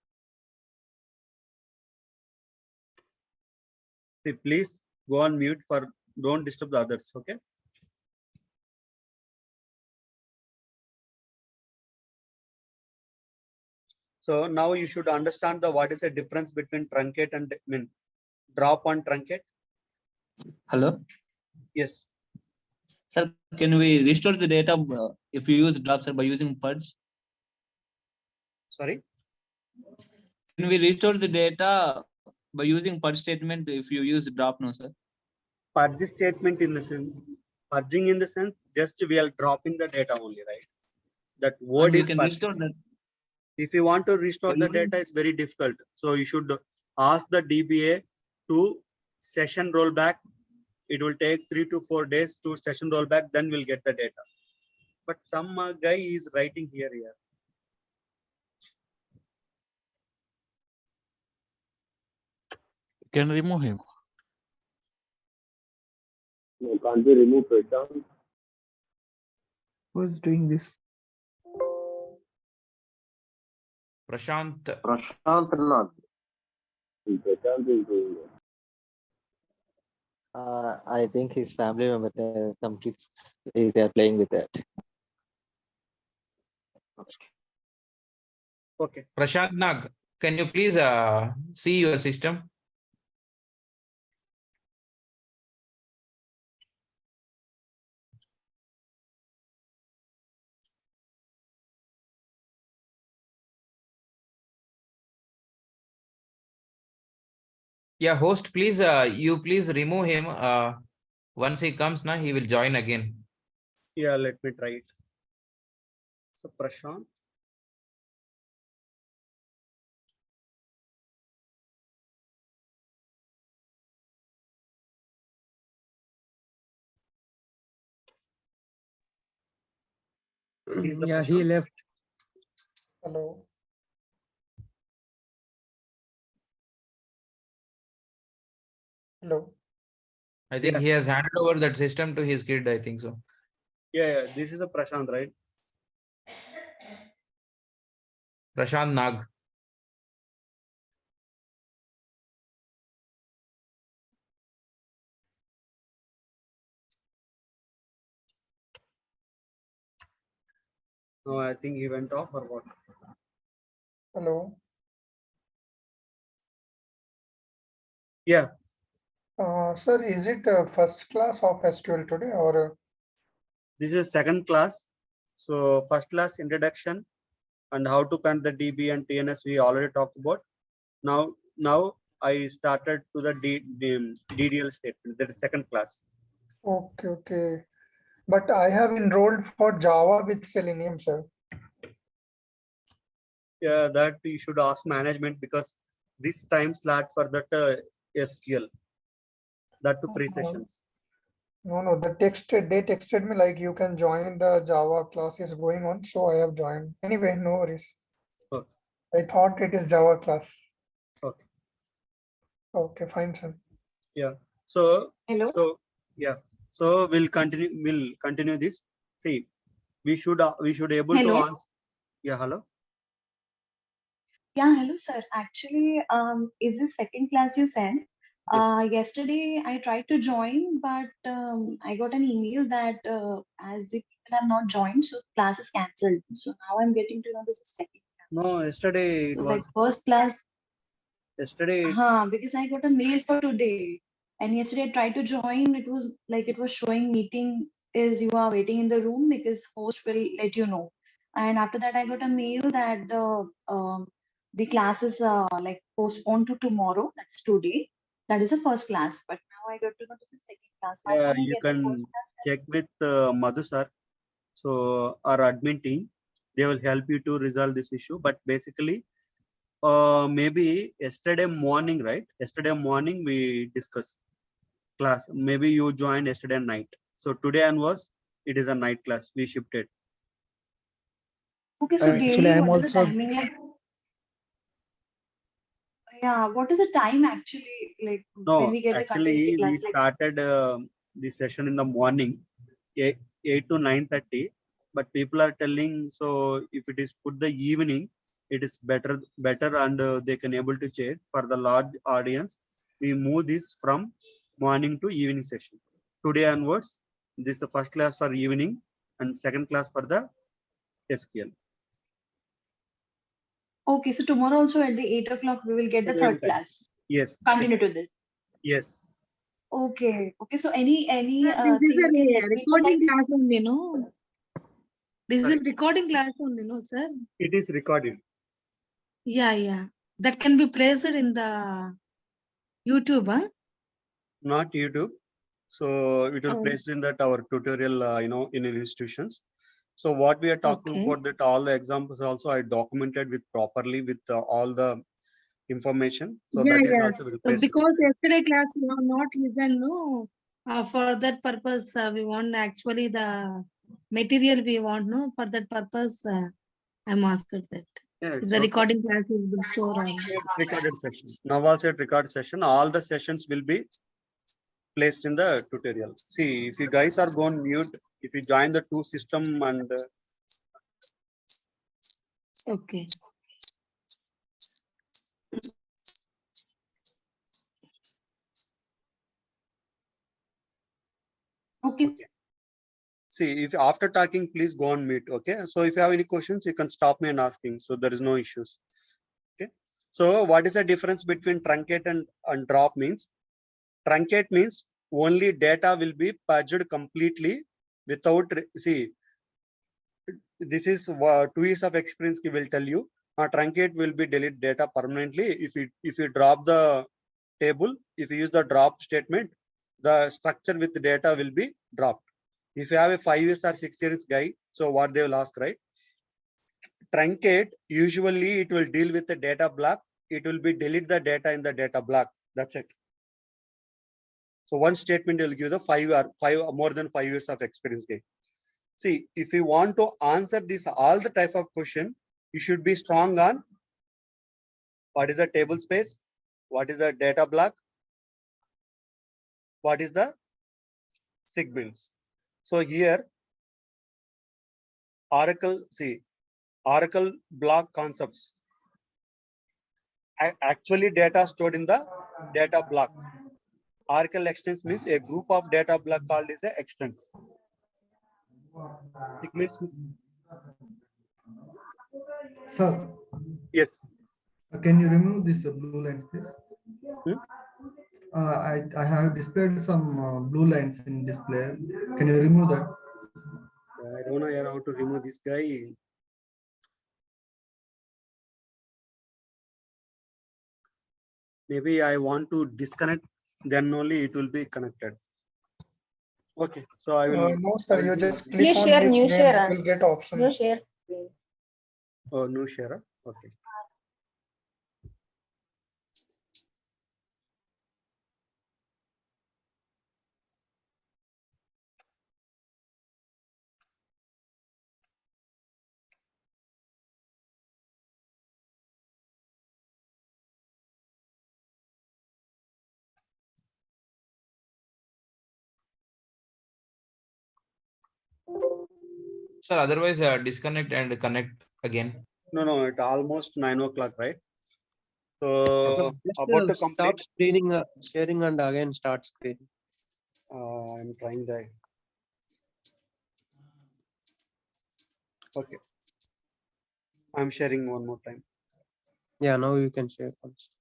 See, please go on mute for don't disturb the others. Okay. So now you should understand the what is the difference between truncate and drop and truncate. Hello, Yes. sir. Can we restore the data if you use drop, sir, by using purge? Sorry. Can we restore the data by using purge statement if you use drop? No, sir. Purge statement in the sense, purging in the sense, just we are dropping the data only, right? That word And we is can purged. restore that. If you want to restore By the using- data, it's very difficult. So you should ask the DBA to session rollback. It will take 3 to 4 days to session rollback, then we'll get the data. But some guy is writing here. Can remove him. No, can't be removed, Prashant. Who is doing this? Prashant. Prashant Nag. Prashant is doing it. I think his family member, some kids, they are playing with that. Okay. Prashant Nag, can you please see your system? Yeah, host, please, you please remove him. Once he comes now, he will join again. Yeah, let me try it. So Prashant. Yeah, he left. Hello. Hello. I think Yeah. he has handed over that system to his kid, I think so. Yeah, this is a Prashant, right? Prashant Nag. No, I think he went off or what? Hello. Yeah. Sir, is it first class of SQL today or? This is second class. So first class introduction and how to connect the DB and TNS we already talked about. Now I started to the DDL statement. That is second class. Okay. But I have enrolled for Java with Selenium, sir. Yeah, that you should ask management because this time slot for that SQL. That to free sessions. No, they texted me like you can join the Java classes going on. So I have joined. Anyway, no worries. Okay. I thought it is Java class. Okay. Okay, fine, sir. Yeah. So Hello. So we'll continue this. See, we should able to Hello. answer. Yeah, hello. Yeah, hello, sir. Actually, is this second class you said? Yesterday I tried to join, but I got an email that as the people have not joined, so class is cancelled. So now I'm getting to know this is second. No, yesterday it So like was. first class, Yesterday. because I got a mail for today, and yesterday I tried to join. It was like it was showing meeting is you are waiting in the room because host will let you know. And after that, I got a mail that the class is like postponed to tomorrow. That's today. That is the first class. But now I got to know this is second class. Why Yeah, can't I you get the first can class? check with Madhu sir. So our admin team, they will help you to resolve this issue. But basically, maybe yesterday morning, right? Yesterday morning we discussed class. Maybe you joined yesterday night. So today onwards, it is a night class. We shifted. Okay, so Actually, daily, I'm what is the also timing? Like, yeah, what is the time actually? Like when No, we get the continuity actually, we class? Like, started the session in the morning, 8 to 9:30. But people are telling, so if it is put the evening, it is better, and they can able to check for the large audience. We move this from morning to evening session. Today onwards, this is the first class for evening and second class for the SQL. okay, so tomorrow also at the 8 o'clock we will get the Same third time. class. Yes. Continue to this. Yes. Okay. Okay. So any This is thing you can a let me know, recording like, class only, no? This is Sorry? a recording class only, no, sir? It is recorded. Yeah, yeah. That can be placed in the YouTube, huh? Not YouTube. So it will Oh, placed in that our tutorial, in institutions. So what we are talking okay. about, that all the examples also I documented with properly with all the information. So Yeah, that is yeah. also will place. Because yesterday class we have not listened, no. For that purpose, we want actually the material we want, no. For that purpose, I'm asked that. Yeah, it's The okay. recording class will be stored on. Recorded session. Now also at record session, all the sessions will be placed in the tutorial. See, if you guys are going mute, if you join the two system and Okay. okay. see, if after talking, please go on mute. Okay. So if you have any questions, you can stop me and asking. So there is no issues. Okay. So what is the difference between truncate and drop means? Truncate means only data will be purged completely without, see, this is 2 years of experience will tell you. Truncate will be delete data permanently. If you drop the table, if you use the drop statement, the structure with the data will be dropped. If you have a 5 years or 6 years guy, so what they will ask, right? Truncate, usually it will deal with the data block. It will be delete the data in the data block. That's it. So one statement will give the more than 5 years of experience guy. See, if you want to answer this all the type of question, you should be strong on what is the table space, what is the data block, what is the segments. So here Oracle block concepts. Actually data stored in the data block. Oracle extents means a group of data block called as a extents. Segments. Sir. Yes. Can you remove this blue lines, please? I have displayed some blue lines in display. Can you remove that? I don't know how to remove this guy. Maybe I want to disconnect, then only it will be connected. Okay, so I will. No, sir, you just New click on share, his new name, share. you will get option. New share screen. Oh, no share. Okay. Sir, otherwise disconnect and connect again. No, it almost 9 o'clock, right? So about to Stop complete. screening, sharing and again start screen. I'm trying that. Okay. I'm sharing one more time. Yeah, now you can share first.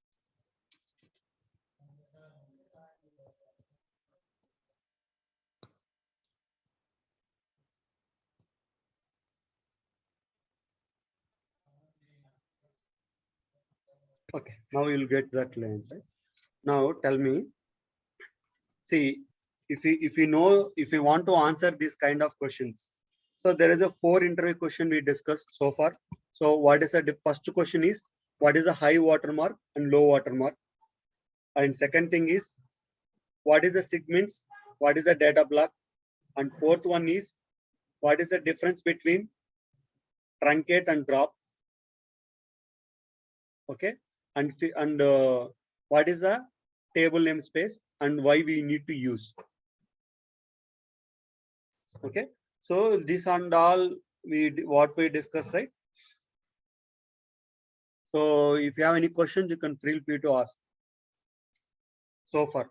Okay, now you'll get that lane, right? Now tell me, see, if you want to answer these kind of questions, so there is a 4 interview question we discussed so far. So what is the first question is, what is the high watermark and low watermark? And second thing is, what is the segments? What is the data block? And fourth one is, what is the difference between truncate and drop? Okay, and what is the table namespace and why we need to use? Okay, so this and all what we discussed, right? So if you have any questions, you can feel free to ask. So far,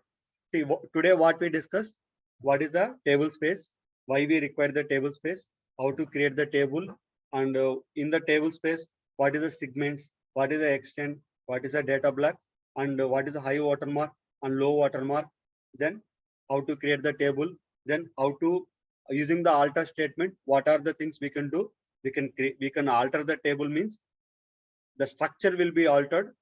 see today what we discussed, what is the table space, why we require the table space, how to create the table, and in the table space, what is the segments, what is the extent, what is the data block, and what is the high watermark and low watermark, then how to create the table, then how to using the alter statement, what are the things we can do? We can alter the table, means the structure will be altered.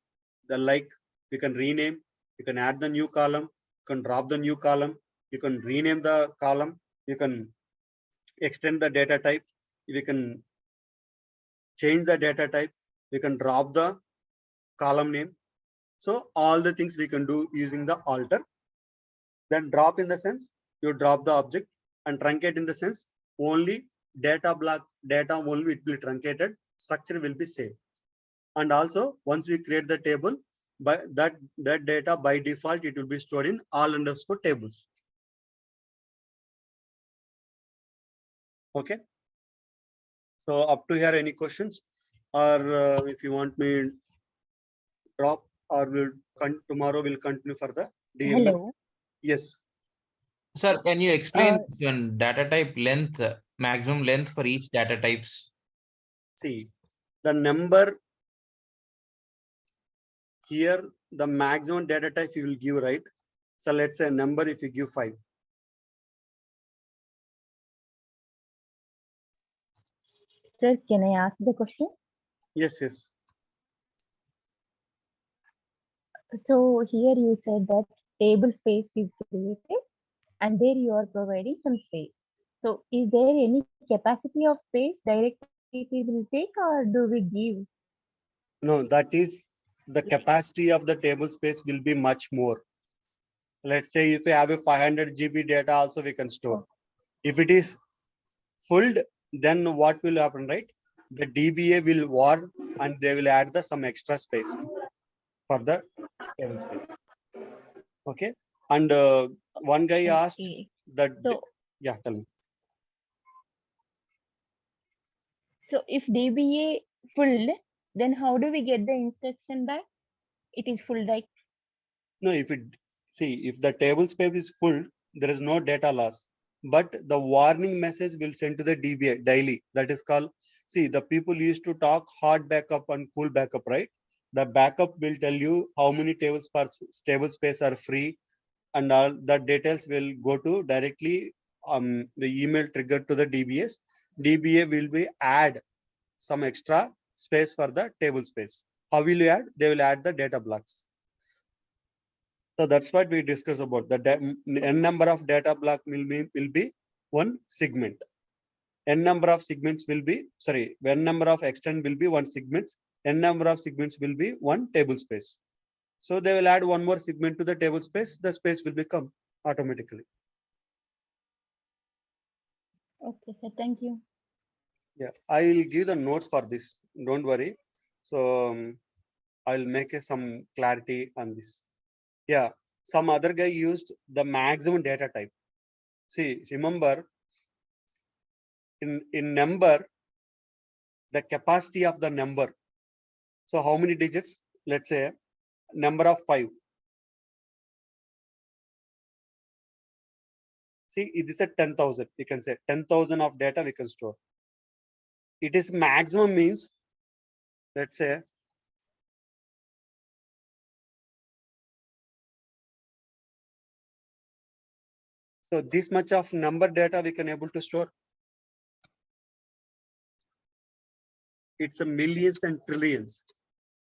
The like we can rename, you can add the new column, you can drop the new column, you can rename the column, you can extend the data type, we can change the data type, we can drop the column name. So all the things we can do using the alter. Then drop in the sense you drop the object, and truncate in the sense only data block data only it will be truncated, structure will be saved. And also once we create the table, by that data by default it will be stored in all underscore tables. Okay, so up to here any questions, or if you want me drop, or tomorrow we'll continue further. Hello. Yes. Sir, can you explain this one data type length, maximum length for each data types? See, the number here, the maximum data type you will give, right? So let's say a number if you give 5. Sir, can I ask the question? Yes. So here you said that table space is created and there you are providing some space. So is there any capacity of space directly we will take or do we give? No, that is the capacity of the table space will be much more. Let's say if you have a 500 GB data also we can store. If it is full, then what will happen, right? The DBA will warn and they will add some extra space for the table space. Okay, and one guy asked that. Yeah, tell me. So if DBA full, then how do we get the instruction back? It is full, like. No, if the table space is full, there is no data loss, but the warning message will send to the DBA daily. That is called, see, the people used to talk hard backup and cool backup, right? The backup will tell you how many table space are free, and all the details will go to directly the email triggered to the DBS. DBA will be add some extra space for the table space. How will you add? They will add the data blocks. So that's what we discuss about. The n number of data block will be one segment. N number of segments will be, sorry, n number of extent will be one segment. N number of segments will be one table space. So they will add one more segment to the table space. The space will become automatically. Okay, sir. Thank you. Yeah, I will give the notes for this. Don't worry. So I'll make some clarity on this. Yeah, some other guy used the maximum data type. See, remember, in number, the capacity of the number. So how many digits? Let's say number of 5. See, it is a 10,000. We can say 10,000 of data we can store. It is maximum means, let's say, so this much of number data we can able to store. It's a millions and trillions.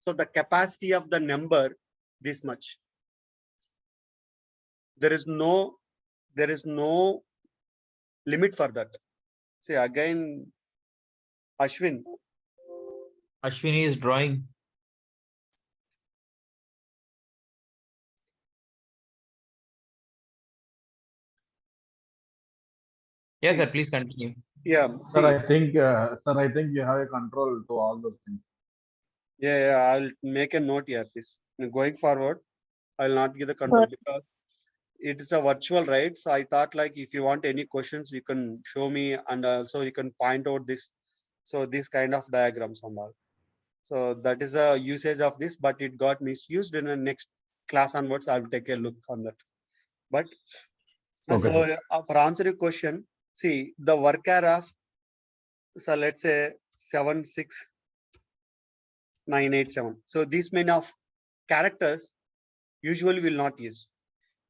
So the capacity of the number, this much. There is no limit for that. See again, Ashwin. Ashwini is drawing. Yes, sir. Please continue. Yeah. Sir, I think you have a control to all those things. Yeah, I'll make a note here. This going forward, I'll not give the control because it is a virtual, right? So I thought like if you want any questions, you can show me, and also you can point out this. So this kind of diagrams and all. So that is a usage of this, but it got misused. In the next class onwards, I will take a look on that. But Okay. so for answer your question, see the worker of, so let's say 76987. So this many of characters usually will not use.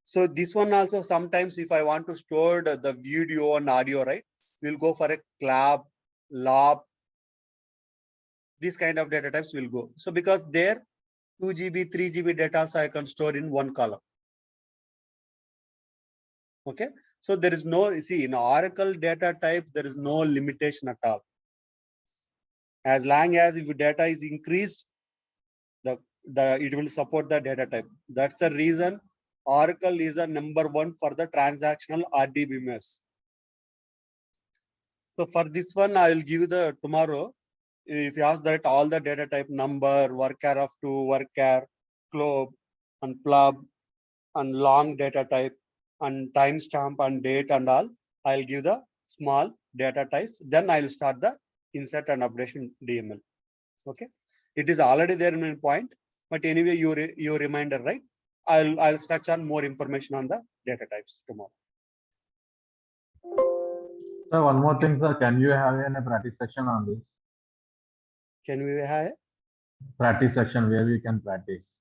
So this one also sometimes if I want to store the video and audio, right, we'll go for a clab, lob. This kind of data types will go. So because there 2 GB, 3 GB data also I can store in one column. Okay. So there is no, you see in Oracle data type, there is no limitation at all. As long as if data is increased, it will support the data type. That's the reason Oracle is the #1 for the transactional RDBMS. So for this one, I will give you the tomorrow. If you ask that all the data type number, worker of 2, worker, globe, and plub, and long data type, and timestamp and date and all, I'll give the small data types. Then I'll start the insert and updation DML. Okay. It is already there in my point, but anyway, you reminder, right? I'll touch on more information on the data types tomorrow. Sir, one more thing, sir. Can you have a practice section on this? Can we have a practice section where we can practice?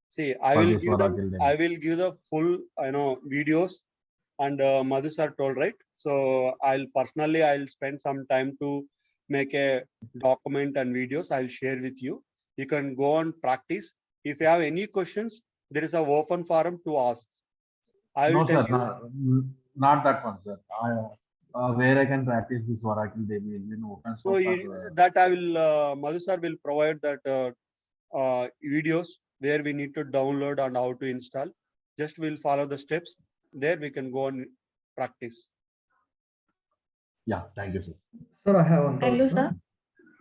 See, I will give the full, videos, and Madhu sir told, right? So I'll spend some time to make a document and videos. I'll share with you. You can go and practice. If you have any questions, there is an open forum to ask. I will tell you. Not that one, sir. Where I can practice this Oracle DB in open source. So that I will, Madhu sir will provide that videos where we need to download and how to install. Just we'll follow the steps. There we can go and practice. Yeah, thank you, sir. Sir, I have one. Hello, sir.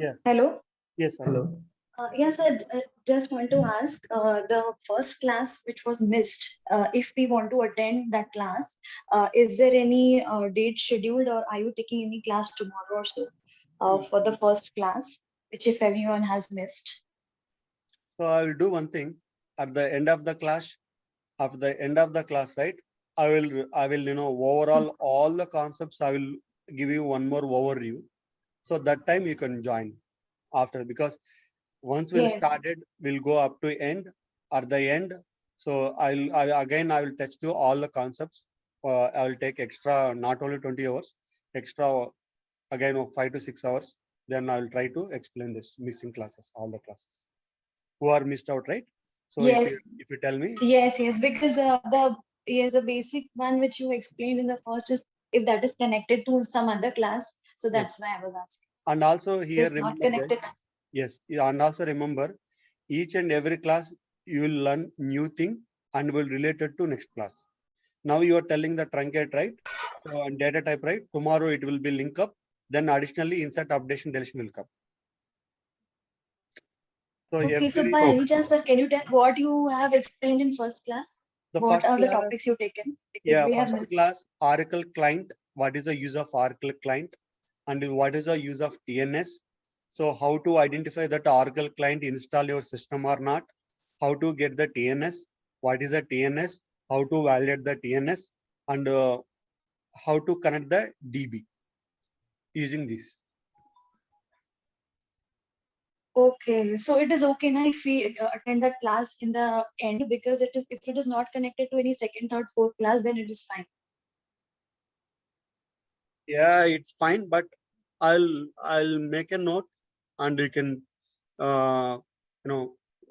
Yeah. Hello. Yes, sir. Hello. Yes, I just want to ask the first class which was missed. If we want to attend that class, is there any date scheduled, or are you taking any class tomorrow or so for the first class, which if everyone has missed? So I will do one thing at the end of the class. After the end of the class, right? I will overall all the concepts. I will give you one more overview. So that time you can join after, because once we'll started, we'll go up to end. At the end, so I will touch to all the concepts. I will take extra, not only 20 hours, extra again 5 to 6 hours. Then I will try to explain this missing classes, all the classes who are missed out, right? So yes. If you tell me. Yes, because the basic one which you explained in the first is if that is connected to some other class. So that's why I was asking. And also here, It's not connected. Yes, and also remember, each and every class you will learn new thing and will relate it to next class. Now you are telling the truncate, right? So, and data type, right? Tomorrow it will be link up. Then additionally insert, updation, deletion will come. So okay, so by any chance, sir, can you tell what you have explained in first class? What are the topics you taken? Because we have first class, Oracle client. What is the use of Oracle client? and what is the use of TNS. So how to identify that Oracle client install your system or not, how to get the TNS, what is the TNS, how to validate the TNS, and how to connect the DB using this. Okay, so it is okay now if we attend that class in the end, because it is, if it is not connected to any second, third, fourth class, then it is fine. Yeah, it's fine, but I'll make a note, and you can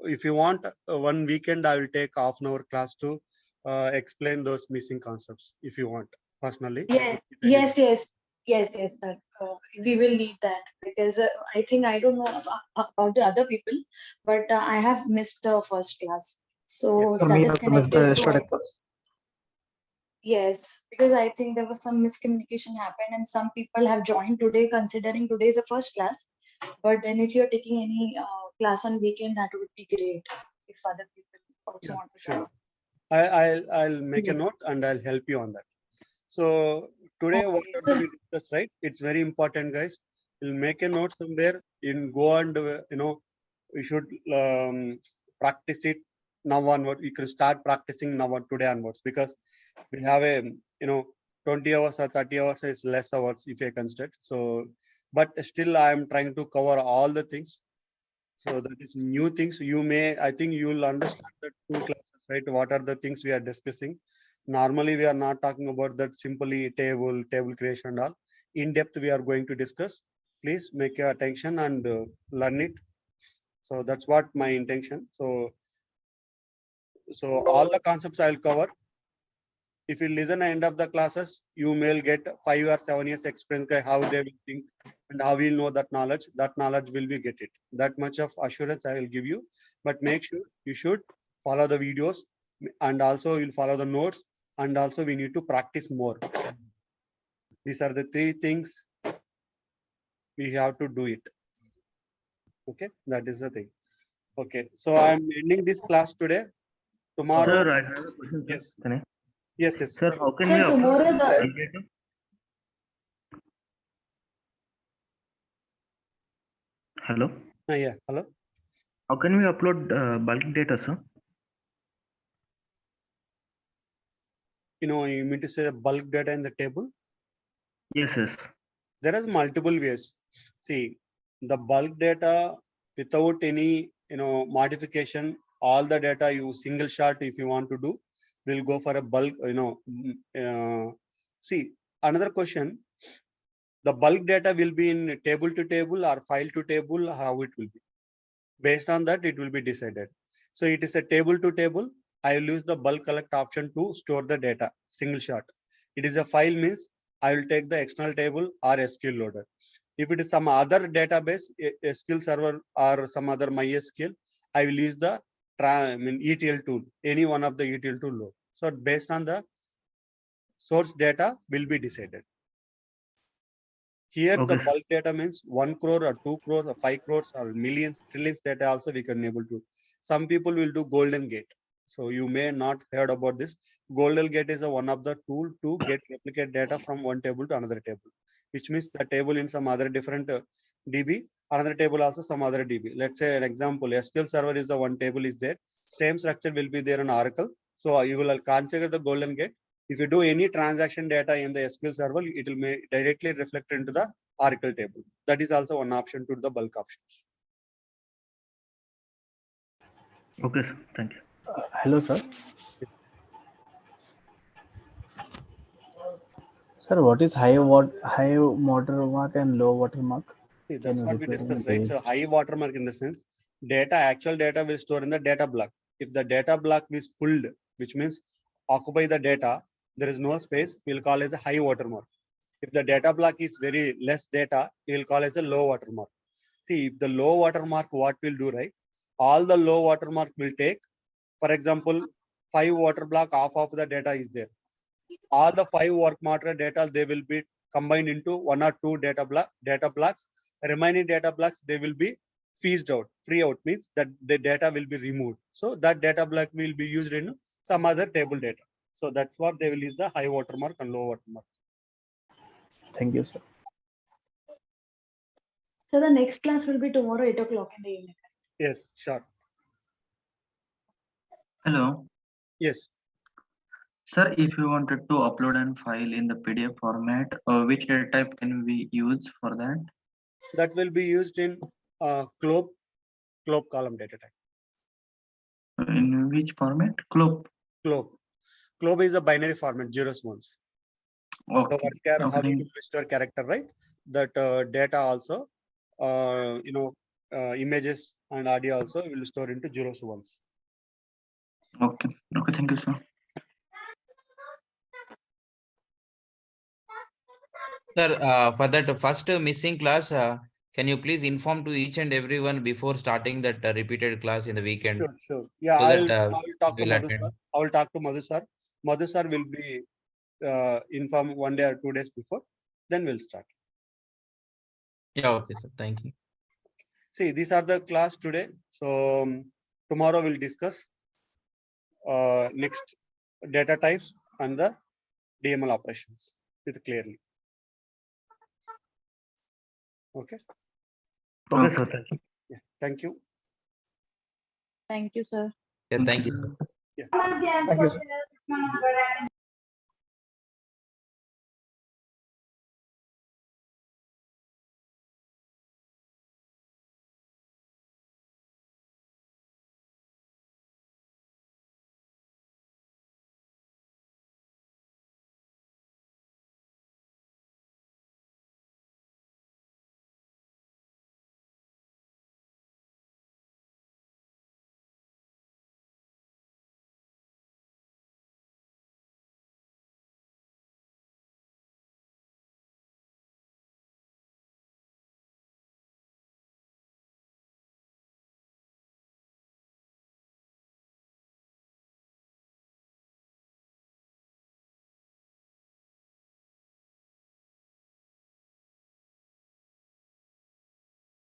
if you want one weekend, I will take half an hour class to explain those missing concepts if you want personally. Yes, yes, sir. We will need that, because I think I don't know about the other people, but I have missed the first class. So For that me is also missed the connected yesterday to, class. yes, because I think there was some miscommunication happened and some people have joined today considering today is the first class. But then if you're taking any class on weekend, that would be great if other people also want to join. Sure. I'll make a note and I'll help you on that. So today, what we discuss, right? It's very important, guys. We'll make a note somewhere. In go and we should practice it now onward. You can start practicing now on today onwards, because we have a 20 hours or 30 hours is less hours if I consider. So, but still I am trying to cover all the things. So that is new things. I think you will understand the two classes, right? What are the things we are discussing? Normally, we are not talking about that simply table creation and all. In depth, we are going to discuss. Please make your attention and learn it. So that's what my intention. So all the concepts I'll cover. If you listen at the end of the classes, you may get 5 or 7 years experience how they will think and how we'll know that knowledge. That knowledge will be get it. That much of assurance I will give you. But make sure you should follow the videos, and also you'll follow the notes, and also we need to practice more. These are the 3 things we have to do it. Okay, that is the thing. Okay, so I'm ending this class today. Tomorrow. Sir, I have a question, sir. Yes. Can I? Yes. Sir, how can Sir, we upload tomorrow bulk the data? Hello? Yeah, hello. How can we upload bulk data, sir? You mean to say bulk data in the table? Yes. There is multiple ways. See, the bulk data without any modification, all the data you single shot if you want to do, will go for a bulk. See, another question. The bulk data will be in table to table or file to table. How it will be? Based on that, it will be decided. So it is a table to table. I will use the bulk collect option to store the data single shot. It is a file means I will take the external table or SQL loader. If it is some other database, SQL server or some other MySQL, I will use the ETL tool, any one of the ETL tool load. So based on the source data will be decided. Here the bulk data means 1 crore or 2 crores or 5 crores or millions, trillions data also we can able to. Some people will do golden gate. So you may not heard about this. Golden gate is one of the tool to get replicate data from one table to another table, which means the table in some other different DB, another table also some other DB. Let's say an example, SQL server is the one table is there. Same structure will be there in Oracle. So you will configure the golden gate. If you do any transaction data in the SQL server, it will directly reflect into the Oracle table. That is also one option to the bulk options. Okay, sir. Thank you. Hello, sir. Sir, what is high watermark and low watermark? See, that's what we discussed, right? So high watermark in the sense actual data will store in the data block. If the data block is filled, which means occupy the data, there is no space, we'll call as a high watermark. If the data block is very less data, we'll call as a low watermark. See, if the low watermark, what we'll do, right? All the low watermark will take, for example, 5 water block, half of the data is there. All the 5 watermark data, they will be combined into 1 or 2 data blocks. Remaining data blocks, they will be phased out. Free out means that the data will be removed. So that data block will be used in some other table data. So that's what they will use the high watermark and low watermark. Thank you, sir. So the next class will be tomorrow, 8 o'clock in the evening. Yes, sure. Hello, Yes. sir. If you wanted to upload a file in the PDF format, which data type can we use for that? That will be used in globe column data type. In which format? Globe. Globe is a binary format, zeros ones. Okay. So Okay, how thank you store character, right? That data also, images and audio also will store into zeros ones. Okay. Okay, thank you, sir. Sir, for that first missing class, can you please inform to each and everyone before starting that repeated class in the weekend? Sure. Yeah, So I that will talk to we'll Madhu attend. sir. I will talk to Madhu sir. Madhu sir will be informed 1 day or 2 days before. Then we'll start. Yeah, okay, sir. Thank you. See, these are the class today. So tomorrow we'll discuss next data types and the DML operations with clearly. Okay. Okay, sir. Thank you. Yeah. Thank you. Thank you, sir. Yeah, thank you, sir. Yeah. Thank you, sir.